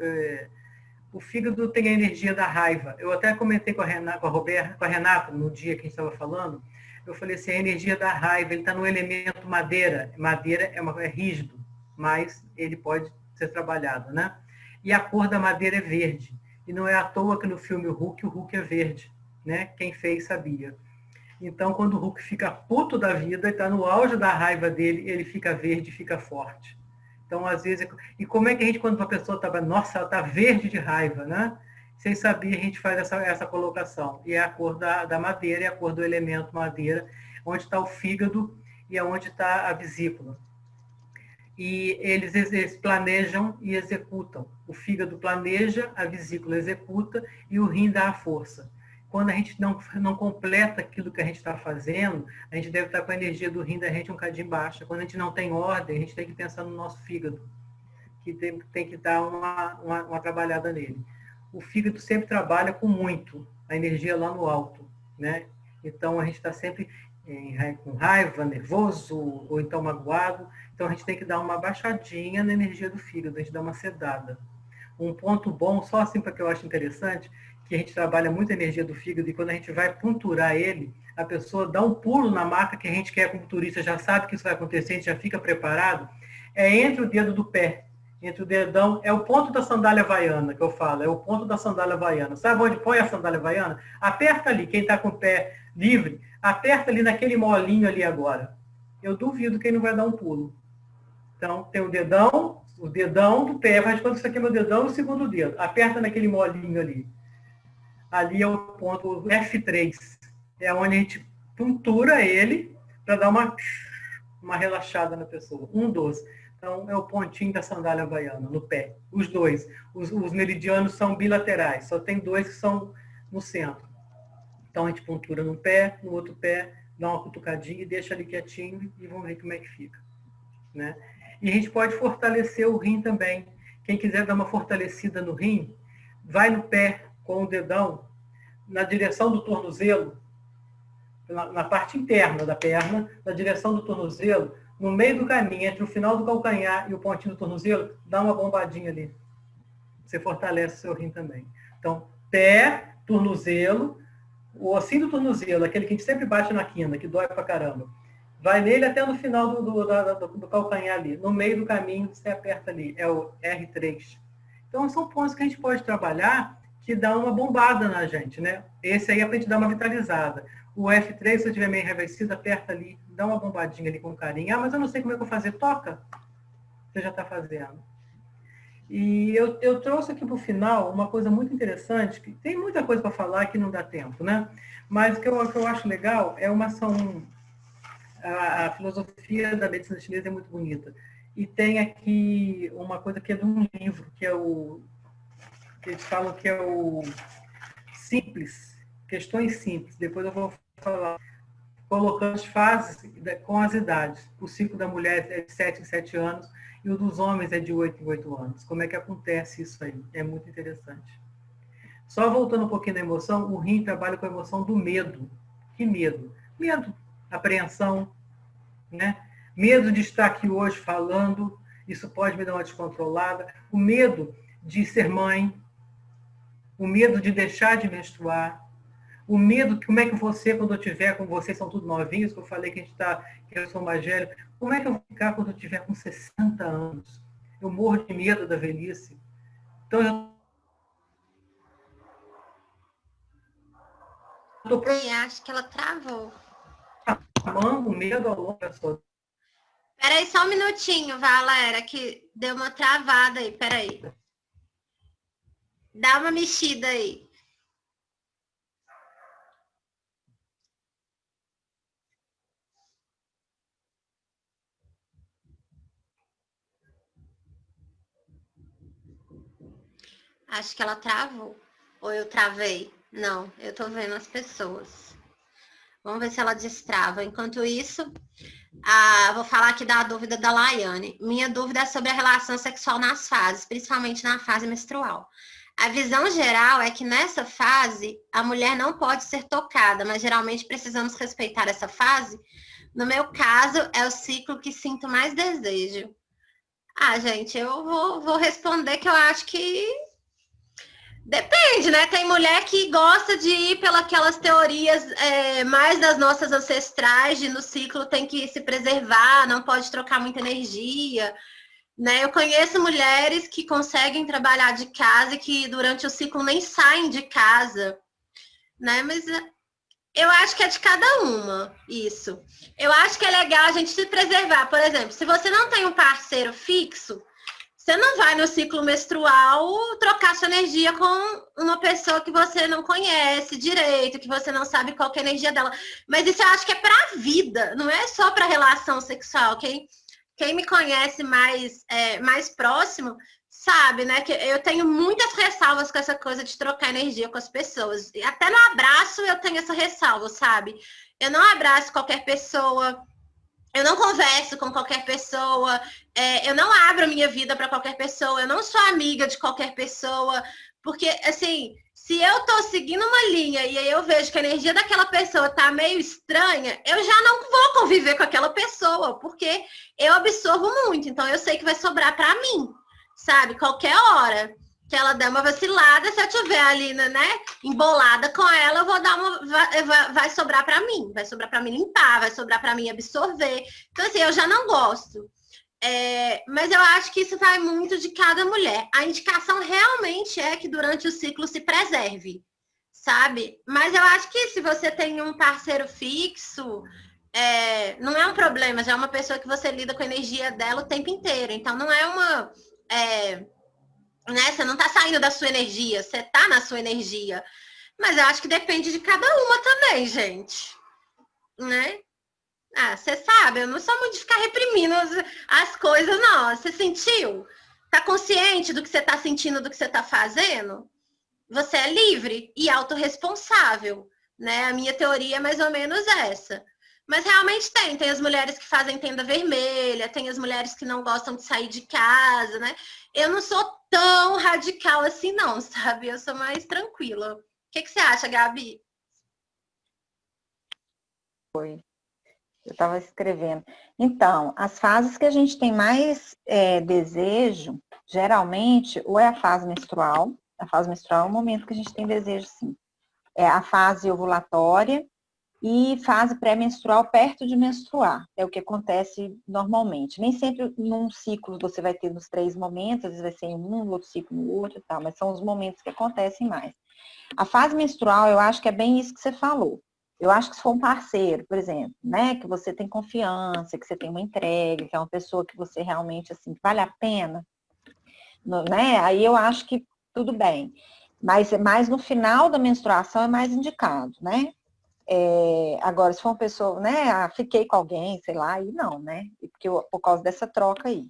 O fígado tem a energia da raiva. Eu até comentei com a Renata, no dia que a gente estava falando, eu falei assim, a energia da raiva, ele está no elemento madeira. Madeira é rígido, mas ele pode ser trabalhado, né? E a cor da madeira é verde. E não é à toa que no filme o Hulk é verde, né? Quem fez sabia. Então, quando o Hulk fica puto da vida, está no auge da raiva dele, ele fica verde, fica forte. Então, às vezes... E como é que a gente, quando uma pessoa está... Nossa, ela está verde de raiva, né? Sem saber, a gente faz essa colocação. E é a cor da madeira, é a cor do elemento madeira, onde está o fígado e é onde está a vesícula. E eles planejam e executam. O fígado planeja, a vesícula executa e o rim dá a força. Quando a gente não completa aquilo que a gente está fazendo, a gente deve estar com a energia do rim da gente um bocadinho baixa. Quando a gente não tem ordem, a gente tem que pensar no nosso fígado, que tem que dar uma trabalhada nele. O fígado sempre trabalha com muito, a energia lá no alto, né? Então, a gente está sempre com raiva, nervoso, ou então magoado. Então, a gente tem que dar uma baixadinha na energia do fígado, a gente dá uma sedada. Um ponto bom, só assim para que eu acho interessante, que a gente trabalha muito a energia do fígado e quando a gente vai punturar ele, a pessoa dá um pulo na maca que a gente quer como turista, já sabe que isso vai acontecer, a gente já fica preparado, é entre o dedo do pé, entre o dedão, é o ponto da sandália havaiana que eu falo, é o ponto da sandália havaiana. Sabe onde põe a sandália havaiana? Aperta ali, quem está com o pé livre, aperta ali naquele molinho ali agora. Eu duvido que ele não vai dar um pulo. Então, tem o dedão do pé, faz quando isso aqui é meu dedão e o segundo dedo. Aperta naquele molinho ali. Ali é o ponto F3. É onde a gente puntura ele para dar uma relaxada na pessoa. Um dos. Então, é o pontinho da sandália havaiana, no pé. Os dois. Os meridianos são bilaterais. Só tem dois que são no centro. Então, a gente puntura num pé, no outro pé, dá uma cutucadinha e deixa ali quietinho e vamos ver como é que fica. Né? E a gente pode fortalecer o rim também. Quem quiser dar uma fortalecida no rim, vai no pé com o dedão na direção do tornozelo, na parte interna da perna, na direção do tornozelo, no meio do caminho, entre o final do calcanhar e o pontinho do tornozelo, dá uma bombadinha ali. Você fortalece o seu rim também. Então, pé, tornozelo, o ossinho do tornozelo, aquele que a gente sempre bate na quina, que dói pra caramba. Vai nele até no final do calcanhar ali. No meio do caminho, você aperta ali. É o R3. Então, são pontos que a gente pode trabalhar que dá uma bombada na gente, né? Esse aí é para a gente dar uma vitalizada. O F3, se eu estiver meio enraivecido, aperta ali, dá uma bombadinha ali com carinho. Ah, mas eu não sei como é que eu vou fazer. Toca. Você já está fazendo. E eu trouxe aqui para o final uma coisa muito interessante, que tem muita coisa para falar que não dá tempo, né? Mas o que eu acho legal é a filosofia da medicina chinesa é muito bonita. E tem aqui uma coisa que é de um livro, que eles falam que é o Simples, Questões Simples. Depois eu vou falar, colocando as fases com as idades. O ciclo da mulher é de 7 em 7 anos e o dos homens é de 8 em 8 anos. Como é que acontece isso aí? É muito interessante. Só voltando um pouquinho da emoção, o rim trabalha com a emoção do medo. Que medo? Medo, apreensão, né? Medo de estar aqui hoje falando, isso pode me dar uma descontrolada. O medo de ser mãe, o medo de deixar de menstruar, o medo, como é que você, quando eu tiver com vocês, são tudo novinhos, que eu falei que eu sou mais velho, como é que eu vou ficar quando eu tiver com 60 anos? Eu morro de medo da velhice. Então, eu estou Acho que ela travou. programando o medo ao longo da sua. Peraí, só um minutinho, Valera, que deu uma travada aí, peraí. Dá uma mexida aí. Acho que ela travou. Ou eu travei? Não, eu tô vendo as pessoas. Vamos ver se ela destrava. Enquanto isso, vou falar aqui da dúvida da Laiane. Minha dúvida é sobre a relação sexual nas fases, principalmente na fase menstrual. A visão geral é que nessa fase a mulher não pode ser tocada, mas geralmente precisamos respeitar essa fase. No meu caso, é o ciclo que sinto mais desejo. Gente, eu vou responder que eu acho que depende, né? Tem mulher que gosta de ir pelas teorias mais das nossas ancestrais, de no ciclo tem que se preservar, não pode trocar muita energia, né? Eu conheço mulheres que conseguem trabalhar de casa e que durante o ciclo nem saem de casa, né? Mas eu acho que é de cada uma, isso. Eu acho que é legal a gente se preservar. Por exemplo, se você não tem um parceiro fixo, você não vai no ciclo menstrual trocar sua energia com uma pessoa que você não conhece direito, que você não sabe qual que é a energia dela. Mas isso eu acho que é para a vida, não é só para relação sexual. Quem me conhece mais próximo sabe, né? Que eu tenho muitas ressalvas com essa coisa de trocar energia com as pessoas. E até no abraço eu tenho essa ressalva, sabe? Eu não abraço qualquer pessoa, eu não converso com qualquer pessoa, eu não abro a minha vida para qualquer pessoa, eu não sou amiga de qualquer pessoa, porque, assim, se eu tô seguindo uma linha e aí eu vejo que a energia daquela pessoa tá meio estranha, eu já não vou conviver com aquela pessoa, porque eu absorvo muito, então eu sei que vai sobrar para mim, sabe? Qualquer hora que ela der uma vacilada, se eu tiver ali, né, embolada com ela, eu vou dar vai sobrar para mim, vai sobrar para mim limpar, vai sobrar para mim absorver. Então, assim, eu já não gosto. Mas eu acho que isso vai muito de cada mulher. A indicação realmente é que durante o ciclo se preserve, sabe? Mas eu acho que se você tem um parceiro fixo, não é um problema, já é uma pessoa que você lida com a energia dela o tempo inteiro. Então, não é uma... né? Você não tá saindo da sua energia, você tá na sua energia. Mas eu acho que depende de cada uma também, gente. Né? Você sabe, eu não sou muito de ficar reprimindo as coisas, não. Você sentiu? Tá consciente do que você tá sentindo, do que você tá fazendo? Você é livre e autorresponsável, né? A minha teoria é mais ou menos essa. Mas realmente tem as mulheres que fazem tenda vermelha, tem as mulheres que não gostam de sair de casa, né? Eu não sou tão radical assim, não, sabe? Eu sou mais tranquila. O que você acha, Gabi? Foi. Eu estava escrevendo. Então, as fases que a gente tem mais desejo, geralmente, ou é a fase menstrual. A fase menstrual é o momento que a gente tem desejo, sim. É a fase ovulatória e fase pré-menstrual perto de menstruar. É o que acontece normalmente. Nem sempre num ciclo você vai ter nos 3 momentos, às vezes vai ser em um, outro ciclo no outro e tal, mas são os momentos que acontecem mais. A fase menstrual, eu acho que é bem isso que você falou. Eu acho que se for um parceiro, por exemplo, né, que você tem confiança, que você tem uma entrega, que é uma pessoa que você realmente, assim, vale a pena, né, aí eu acho que tudo bem. Mas no final da menstruação é mais indicado, né? Agora, se for uma pessoa, né, fiquei com alguém, sei lá, aí não, né? Por causa dessa troca aí.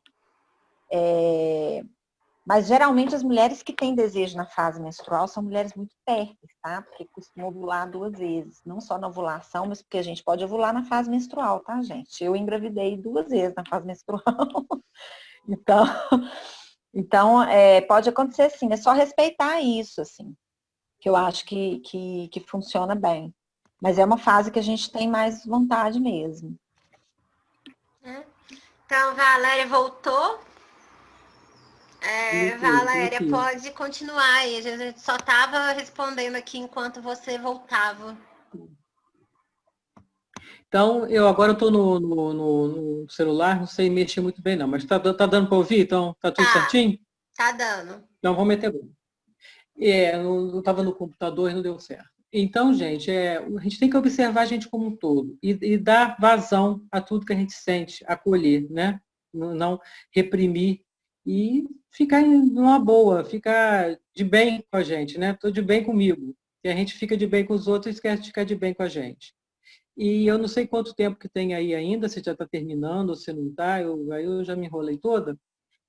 Mas geralmente as mulheres que têm desejo na fase menstrual são mulheres muito férteis, tá? Porque costumam ovular 2 vezes, não só na ovulação, mas porque a gente pode ovular na fase menstrual, tá, gente? Eu engravidei 2 vezes na fase menstrual. Então pode acontecer sim, é só respeitar isso, assim, que eu acho que funciona bem. Mas é uma fase que a gente tem mais vontade mesmo. Então, Valéria voltou. Valéria, pode continuar aí. A gente só estava respondendo aqui enquanto você voltava. Então, eu agora estou no celular, não sei mexer muito bem não, mas tá dando para ouvir? Então, tá tudo certinho? Tá dando. Então, vamos meter bom. Eu estava no computador e não deu certo. Então, gente, a gente tem que observar a gente como um todo e dar vazão a tudo que a gente sente, acolher, né? Não reprimir e ficar numa boa, ficar de bem com a gente, né? Estou de bem comigo. E a gente fica de bem com os outros e esquece de ficar de bem com a gente. E eu não sei quanto tempo que tem aí ainda, se já está terminando ou se não está, aí eu já me enrolei toda.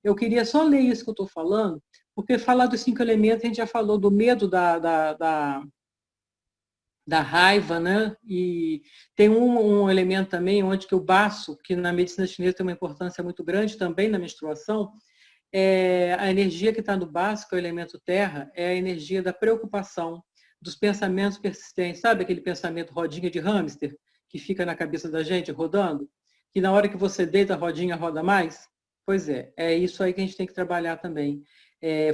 Eu queria só ler isso que eu estou falando, Porque falar dos 5 elementos, a gente já falou do medo da raiva, né? E tem um elemento também, onde que o baço, que na medicina chinesa tem uma importância muito grande também na menstruação, a energia que está no baço, que é o elemento terra, é a energia da preocupação, dos pensamentos persistentes. Sabe aquele pensamento rodinha de hamster, que fica na cabeça da gente rodando? Que na hora que você deita a rodinha, roda mais? Pois é isso aí que a gente tem que trabalhar também.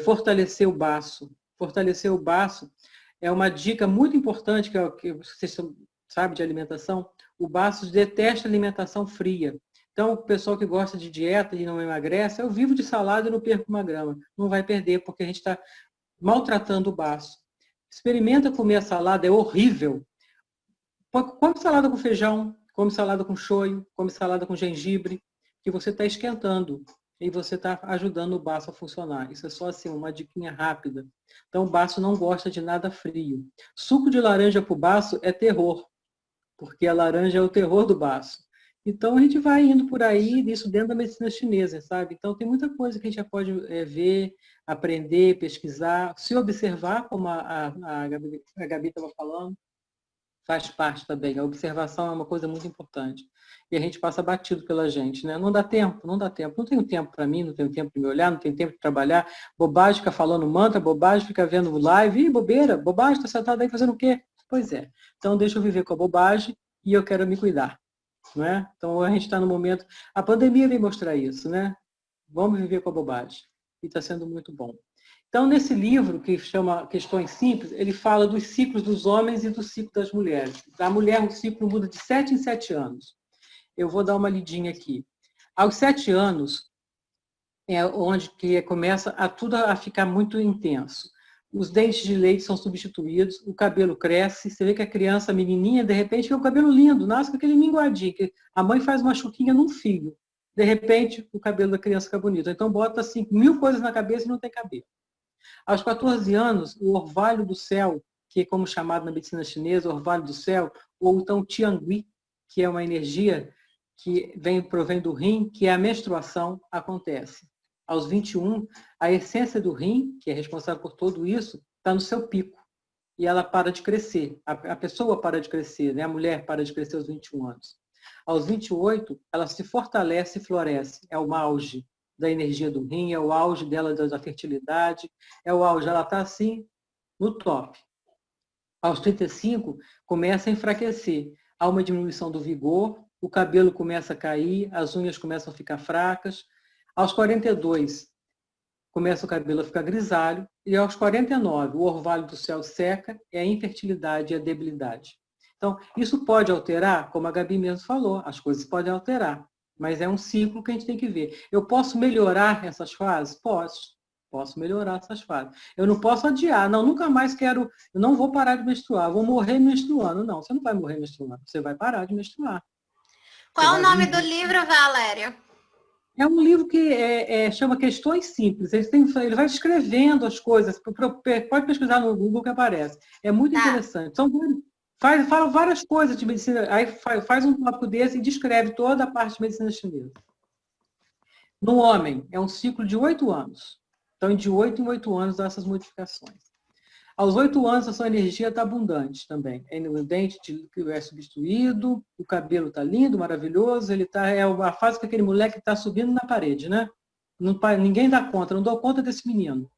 Fortalecer o baço. Fortalecer o baço é uma dica muito importante, que vocês sabem de alimentação. O baço detesta alimentação fria. Então, o pessoal que gosta de dieta e não emagrece, eu vivo de salada e não perco uma grama. Não vai perder, porque a gente está maltratando o baço. Experimenta comer a salada, é horrível. Come salada com feijão, come salada com shoyu, come salada com gengibre, que você está esquentando e você está ajudando o baço a funcionar. Isso é só assim, uma diquinha rápida. Então, o baço não gosta de nada frio. Suco de laranja para o baço é terror, porque a laranja é o terror do baço. Então, a gente vai indo por aí, isso dentro da medicina chinesa, sabe? Então, tem muita coisa que a gente já pode ver, aprender, pesquisar, se observar, como a Gabi estava falando, faz parte também. A observação é uma coisa muito importante. E a gente passa batido pela gente, né? Não dá tempo, não dá tempo. Não tenho tempo para mim, não tenho tempo de me olhar, não tenho tempo de trabalhar. Bobagem, fica falando mantra, bobagem, fica vendo live. Ih, bobeira, bobagem, está sentado aí fazendo o quê? Pois é. Então, deixa eu viver com a bobagem e eu quero me cuidar. Não é? Então, a gente está no momento... A pandemia vem mostrar isso, né? Vamos viver com a bobagem. E está sendo muito bom. Então, nesse livro, que chama Questões Simples, ele fala dos ciclos dos homens e do ciclo das mulheres. A mulher, o ciclo muda de 7 em 7 anos. Eu vou dar uma lidinha aqui. Aos 7 anos, é onde que começa tudo a ficar muito intenso. Os dentes de leite são substituídos, o cabelo cresce, você vê que a criança, a menininha, de repente, vê o cabelo lindo, nasce com aquele minguadinho, que a mãe faz uma chuquinha num filho. De repente, o cabelo da criança fica bonito. Então, bota assim, 1000 coisas na cabeça e não tem cabelo. Aos 14 anos, o orvalho do céu, que é como chamado na medicina chinesa, orvalho do céu, ou então Tiangui, que é uma energia que provém do rim, que é a menstruação, acontece. Aos 21, a essência do rim, que é responsável por tudo isso, está no seu pico. E ela para de crescer. A pessoa para de crescer, né? A mulher para de crescer aos 21 anos. Aos 28, ela se fortalece e floresce. É o auge da energia do rim, é o auge dela da fertilidade, é o auge, ela está assim, no top. Aos 35, começa a enfraquecer. Há uma diminuição do vigor, o cabelo começa a cair, as unhas começam a ficar fracas. Aos 42, começa o cabelo a ficar grisalho, e aos 49, o orvalho do céu seca, é a infertilidade e a debilidade. Então, isso pode alterar, como a Gabi mesmo falou, as coisas podem alterar, mas é um ciclo que a gente tem que ver. Eu posso melhorar essas fases? Posso melhorar essas fases. Eu não posso adiar, não, nunca mais quero, eu não vou parar de menstruar, vou morrer menstruando. Não, você não vai morrer menstruando, você vai parar de menstruar. Qual o nome do livro, Valéria? É um livro que chama Questões Simples. Ele vai escrevendo as coisas. Pode pesquisar no Google que aparece. É muito interessante. Fala várias coisas de medicina. Aí faz um tópico desse e descreve toda a parte de medicina chinesa. No homem, é um ciclo de 8 anos. Então, de 8 em 8 anos, há essas modificações. Aos 8 anos, a sua energia está abundante também. O dente é substituído, o cabelo está lindo, maravilhoso, é a fase que aquele moleque está subindo na parede, né? Ninguém dá conta, não dou conta desse menino.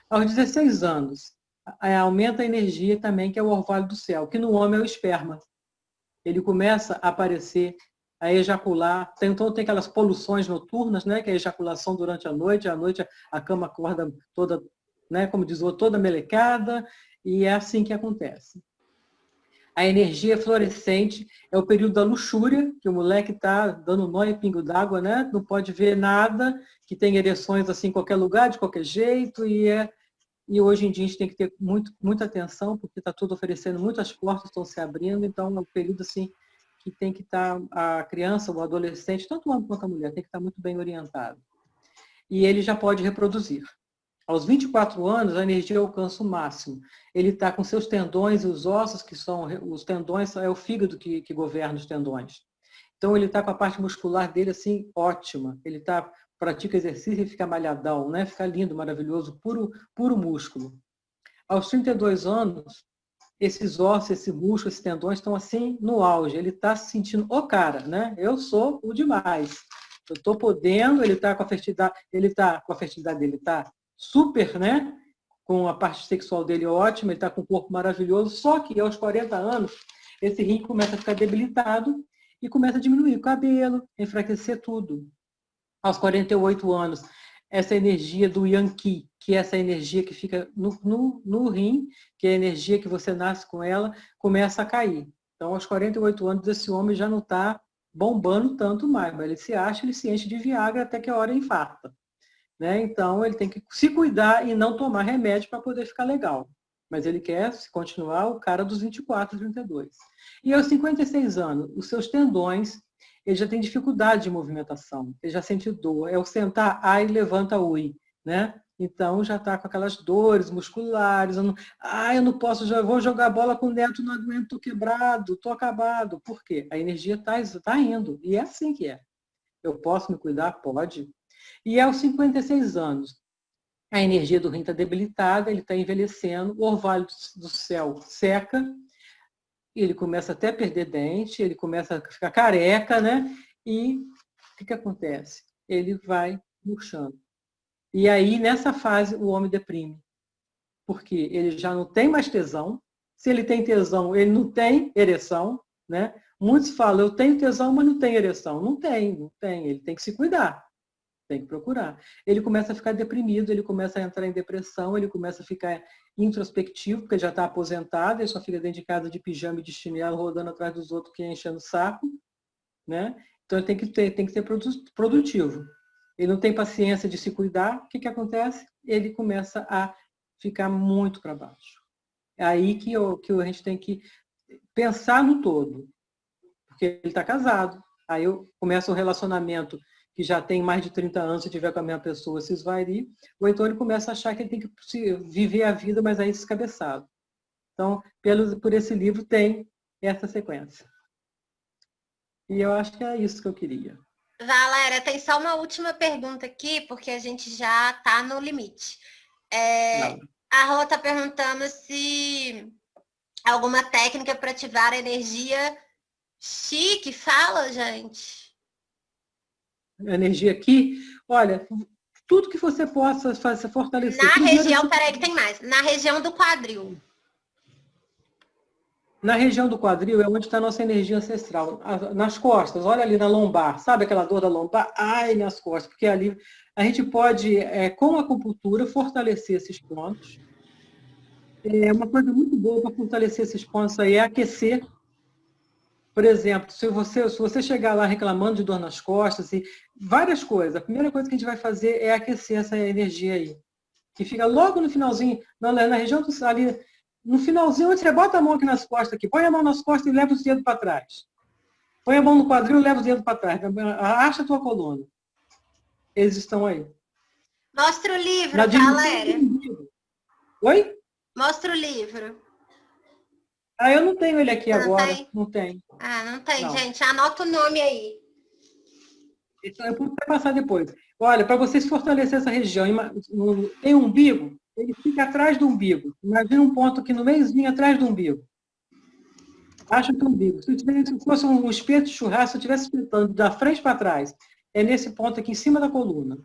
Aos 16 anos, aumenta a energia também, que é o orvalho do céu, que no homem é o esperma. Ele começa a aparecer, a ejacular, então tem aquelas poluições noturnas, né? Que é a ejaculação durante a noite a cama acorda toda, né, como diz o outro, toda melecada, e é assim que acontece. A energia fluorescente é o período da luxúria, que o moleque está dando nó em pingo d'água, né? Não pode ver nada, que tem ereções assim em qualquer lugar, de qualquer jeito, e hoje em dia a gente tem que ter muita atenção, porque está tudo oferecendo, muitas portas estão se abrindo, então é um período assim que tem que estar, a criança, o adolescente, tanto o homem quanto a mulher, tem que estar muito bem orientado. E ele já pode reproduzir. Aos 24 anos, a energia alcança o máximo. Ele está com seus tendões e os ossos, que são os tendões, é o fígado que governa os tendões. Então, ele está com a parte muscular dele assim, ótima. Ele está pratica exercício e fica malhadão, né? Fica lindo, maravilhoso, puro músculo. Aos 32 anos, esses ossos, esse músculo, esses tendões estão assim no auge. Ele está se sentindo, ô cara, né? Eu sou o demais. Eu estou podendo, ele está com a fertilidade dele, está super, né? Com a parte sexual dele ótima, ele está com um corpo maravilhoso, só que aos 40 anos, esse rim começa a ficar debilitado e começa a diminuir o cabelo, enfraquecer tudo. Aos 48 anos, essa energia do Yang-Qi, que é essa energia que fica no rim, que é a energia que você nasce com ela, começa a cair. Então, aos 48 anos, esse homem já não está bombando tanto mais, mas ele se acha, ele se enche de Viagra até que a hora infarta. Né? Então, ele tem que se cuidar e não tomar remédio para poder ficar legal. Mas ele quer continuar o cara dos 24, 32. E aos 56 anos, os seus tendões, ele já tem dificuldade de movimentação, ele já sente dor. É o sentar, ai, levanta, ui. Né? Então, já está com aquelas dores musculares. Eu não posso, já vou jogar bola com o neto, não aguento, estou quebrado, estou acabado. Por quê? A energia está indo. E é assim que é. Eu posso me cuidar? Pode. E aos 56 anos, a energia do rim está debilitada, ele está envelhecendo, o orvalho do céu seca, ele começa até a perder dente, ele começa a ficar careca, né? E o que acontece? Ele vai murchando. E aí, nessa fase, o homem deprime. Porque ele já não tem mais tesão. Se ele tem tesão, ele não tem ereção, né? Muitos falam, eu tenho tesão, mas não tenho ereção. Não tem. Ele tem que se cuidar. Tem que procurar. Ele começa a ficar deprimido, ele começa a entrar em depressão, ele começa a ficar introspectivo, porque já está aposentado, ele só fica dentro de casa de pijama e de chinelo, rodando atrás dos outros, que enchendo o saco. Né? Então ele tem que ser produtivo. Ele não tem paciência de se cuidar, o que acontece? Ele começa a ficar muito para baixo. É aí que a gente tem que pensar no todo. Porque ele está casado. Aí eu começo o relacionamento que já tem mais de 30 anos, se tiver com a mesma pessoa, se esvairir, ou então ele começa a achar que ele tem que viver a vida, mas aí descabeçado. Então, por esse livro tem essa sequência. E eu acho que é isso que eu queria. Valéria, tem só uma última pergunta aqui, porque a gente já está no limite. A Rô está perguntando se alguma técnica para ativar a energia chique, fala, gente. Energia aqui, olha, tudo que você possa fazer, fortalecer. Na região, peraí que tem mais, na região do quadril. Na região do quadril é onde está a nossa energia ancestral. Nas costas, olha ali na lombar, sabe aquela dor da lombar? Ai, minhas costas, porque ali a gente pode, com a acupuntura, fortalecer esses pontos. Uma coisa muito boa para fortalecer esses pontos aí é aquecer. Por exemplo, se você chegar lá reclamando de dor nas costas e várias coisas, a primeira coisa que a gente vai fazer é aquecer essa energia aí. Que fica logo no finalzinho, na região ali, no finalzinho, onde você bota a mão aqui nas costas, aqui, põe a mão nas costas e leva os dedos para trás. Põe a mão no quadril e leva os dedos para trás. Arrasta a tua coluna. Eles estão aí. Mostra o livro, Valéria. Oi? Mostra o livro. Eu não tenho ele aqui agora. Tem? Não tem. Não tem, gente. Anota o nome aí. Então, eu vou passar depois. Olha, para vocês fortalecer essa região, tem um umbigo, ele fica atrás do umbigo. Imagina um ponto aqui no meiozinho, atrás do umbigo. Acha que o umbigo. Se fosse um espeto de churrasco, se eu estivesse espetando da frente para trás, é nesse ponto aqui em cima da coluna.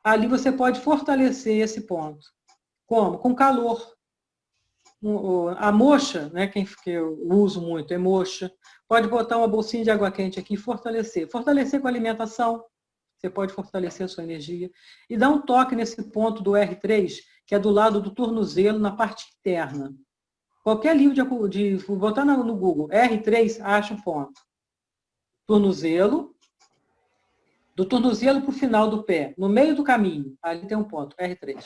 Ali você pode fortalecer esse ponto. Como? Com calor. A moxa, né, que eu uso muito, é moxa. Pode botar uma bolsinha de água quente aqui e fortalecer. Fortalecer com a alimentação. Você pode fortalecer a sua energia. E dar um toque nesse ponto do R3, que é do lado do tornozelo, na parte interna. Qualquer livro de botar no Google, R3, acha um ponto. Tornozelo. Do tornozelo para o final do pé, no meio do caminho, ali tem um ponto, R3.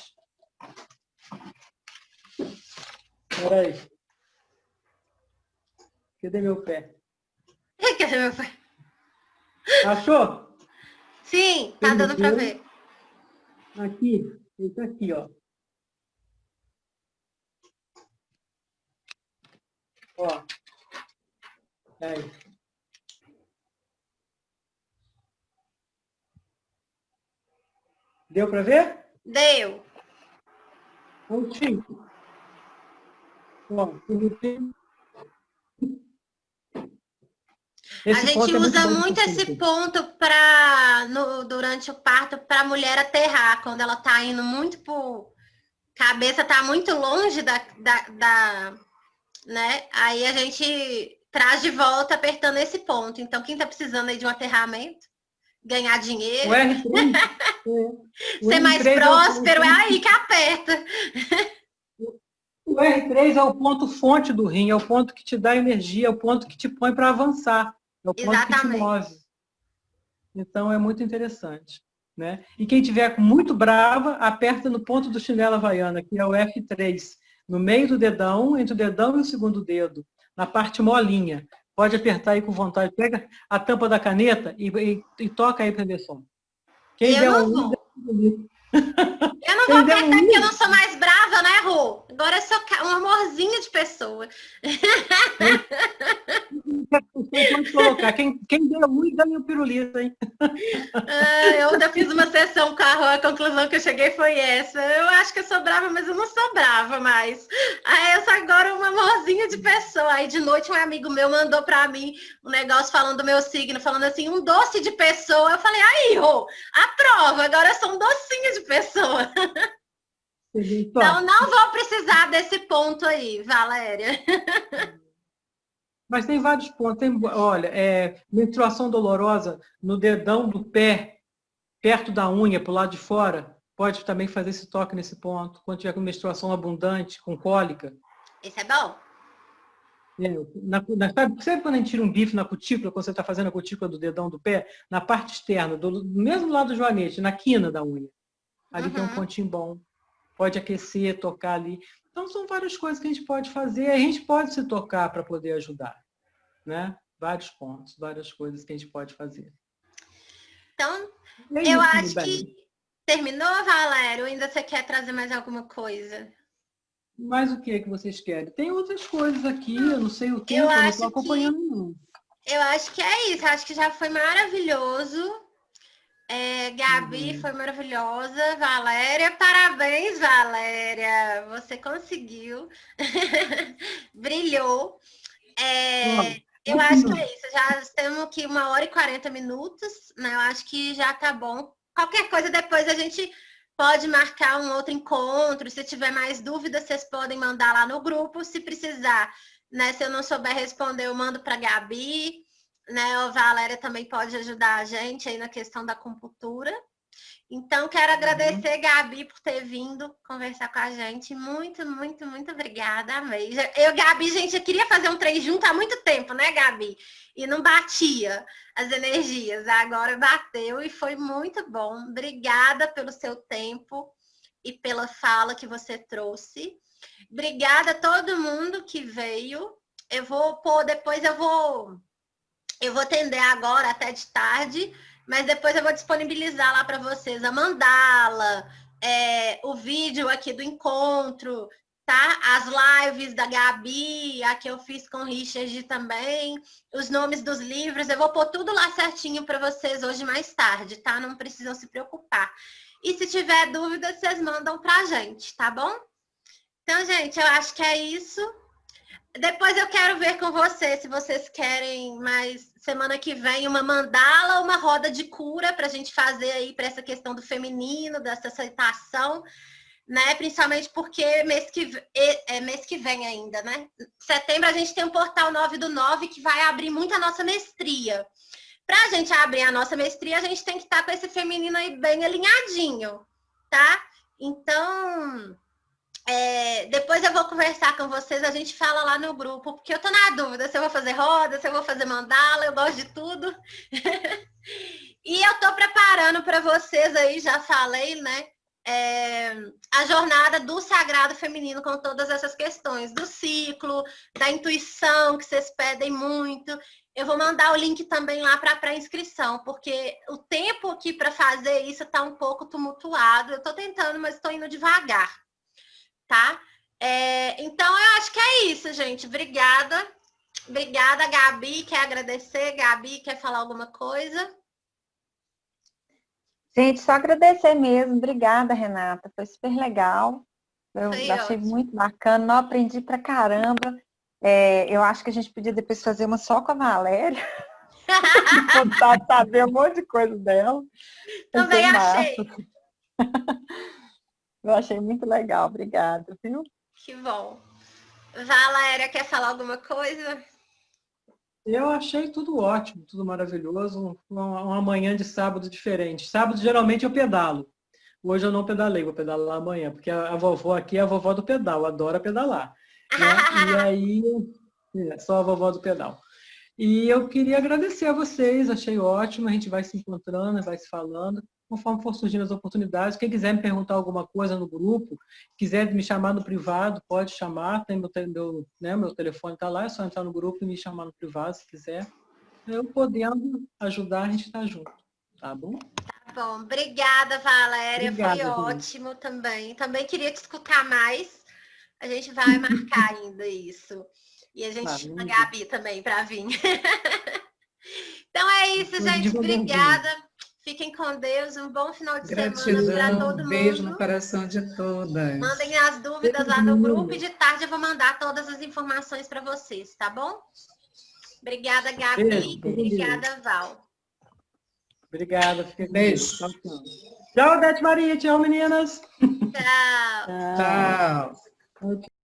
Espera aí. Cadê meu pé? Cadê meu pé? Achou? Sim, tá dando para ver. Aqui, ele tá aqui, ó. Ó. Aí. Deu para ver? Deu. Pontinho. Ó, bonitinho. A gente usa muito esse ponto durante o parto para a mulher aterrar, quando ela está indo muito por... cabeça está muito longe né? Aí a gente traz de volta apertando esse ponto. Então, quem está precisando aí de um aterramento, ganhar dinheiro, ser mais próspero, é aí que aperta. O R3 é o ponto fonte do rim, é o ponto que te dá energia, é o ponto que te põe para avançar, é o ponto que te move. Então, é muito interessante. Né? E quem tiver muito brava, aperta no ponto do chinelo havaiana, que é o F3, no meio do dedão, entre o dedão e o segundo dedo, na parte molinha. Pode apertar aí com vontade. Pega a tampa da caneta e toca aí para ver só. Quem der um eu não vou apertar porque eu não sou mais brava, né, Rô? Agora eu sou um amorzinho de pessoa. Pode colocar. Quem deu luz, ganha o pirulito, hein? Eu ainda fiz uma sessão com a Rô, a conclusão que eu cheguei foi essa. Eu acho que eu sou brava, mas eu não sou brava mais. Aí eu sou agora um amorzinho de pessoa. Aí de noite um amigo meu mandou pra mim um negócio falando do meu signo, falando assim, um doce de pessoa. Eu falei, aí, Rô, aprova, agora eu sou um docinho de pessoa. Então não vou precisar desse ponto aí, Valéria. Mas tem vários pontos. Olha, menstruação dolorosa no dedão do pé, perto da unha, para o lado de fora, pode também fazer esse toque nesse ponto. Quando tiver com menstruação abundante, com cólica. Isso é bom? Sabe quando a gente tira um bife na cutícula, quando você está fazendo a cutícula do dedão do pé? Na parte externa, do mesmo lado do joanete, na quina da unha. Ali tem um pontinho bom. Pode aquecer, tocar ali. Então, são várias coisas que a gente pode fazer. A gente pode se tocar para poder ajudar. Né? Vários pontos, várias coisas que a gente pode fazer. Então, eu acho que terminou, Valério? Ou ainda você quer trazer mais alguma coisa? Mas o que é que vocês querem? Tem outras coisas aqui, eu não sei o que, eu não estou acompanhando não. Eu acho que é isso, eu acho que já foi maravilhoso. Gabi foi maravilhosa. Valéria, parabéns, Valéria. Você conseguiu. Brilhou. Eu acho que é isso. Já temos aqui 1h40, né? Eu acho que já tá bom. Qualquer coisa depois a gente pode marcar um outro encontro. Se tiver mais dúvidas, vocês podem mandar lá no grupo. Se precisar, né? Se eu não souber responder, eu mando para a Gabi. Né? A Valéria também pode ajudar a gente aí na questão da acupuntura. Então, quero agradecer, Gabi, por ter vindo conversar com a gente. Muito, muito, muito obrigada. Amei. Gabi, gente, eu queria fazer um trem junto há muito tempo, né, Gabi? E não batia as energias. Agora bateu e foi muito bom. Obrigada pelo seu tempo e pela fala que você trouxe. Obrigada a todo mundo que veio. Depois eu vou atender agora até de tarde, mas depois eu vou disponibilizar lá para vocês a mandala, o vídeo aqui do encontro, tá? As lives da Gabi, a que eu fiz com o Richard também, os nomes dos livros, eu vou pôr tudo lá certinho para vocês hoje mais tarde, tá? Não precisam se preocupar. E se tiver dúvida, vocês mandam pra gente, tá bom? Então, gente, eu acho que é isso. Depois eu quero ver com vocês, se vocês querem mais semana que vem uma mandala ou uma roda de cura para a gente fazer aí para essa questão do feminino, dessa aceitação, né? Principalmente porque mês que vem ainda, né? Setembro a gente tem um portal 9/9 que vai abrir muito a nossa mestria. Para a gente abrir a nossa mestria, a gente tem que estar com esse feminino aí bem alinhadinho, tá? Então... depois eu vou conversar com vocês, a gente fala lá no grupo, porque eu tô na dúvida se eu vou fazer roda, se eu vou fazer mandala, eu gosto de tudo. E eu tô preparando para vocês aí, já falei, né? A jornada do sagrado feminino com todas essas questões, do ciclo, da intuição, que vocês pedem muito. Eu vou mandar o link também lá para pré-inscrição, porque o tempo aqui para fazer isso tá um pouco tumultuado. Eu tô tentando, mas estou indo devagar. Tá? Então, eu acho que é isso, gente. Obrigada. Obrigada, Gabi. Quer agradecer? Gabi, quer falar alguma coisa? Gente, só agradecer mesmo. Obrigada, Renata. Foi super legal. Eu Foi achei ótimo. muito bacana. Não aprendi pra caramba. Eu acho que a gente podia depois fazer uma só com a Valéria. Contar, saber um monte de coisa dela. Também Foi achei. massa. Eu achei muito legal. Obrigada, viu? Que bom. Valéria, quer falar alguma coisa? Eu achei tudo ótimo, tudo maravilhoso. Uma manhã de sábado diferente. Sábado, geralmente, eu pedalo. Hoje eu não pedalei, vou pedalar amanhã, porque a vovó aqui é a vovó do pedal, adora pedalar. Né? E aí, só a vovó do pedal. E eu queria agradecer a vocês, achei ótimo, a gente vai se encontrando, vai se falando, conforme for surgindo as oportunidades. Quem quiser me perguntar alguma coisa no grupo, quiser me chamar no privado, pode chamar, tem meu telefone está lá, é só entrar no grupo e me chamar no privado, se quiser. Eu podendo ajudar, a gente está junto, tá bom? Tá bom, obrigada, Valéria, foi Obrigada, ótimo também. Também queria te escutar mais. A gente vai marcar ainda isso. E a gente chama a Gabi também para vir. Então é isso, gente. Obrigada. Fiquem com Deus. Um bom final de semana para todo mundo. Beijo no coração de todas. Mandem as dúvidas lá no grupo e de tarde eu vou mandar todas as informações para vocês, tá bom? Obrigada, Gabi. Beijo. Obrigada, Val. Obrigada. Beijo. Tchau, Dete Maria. Tchau, meninas. Tchau. Tchau. Tchau.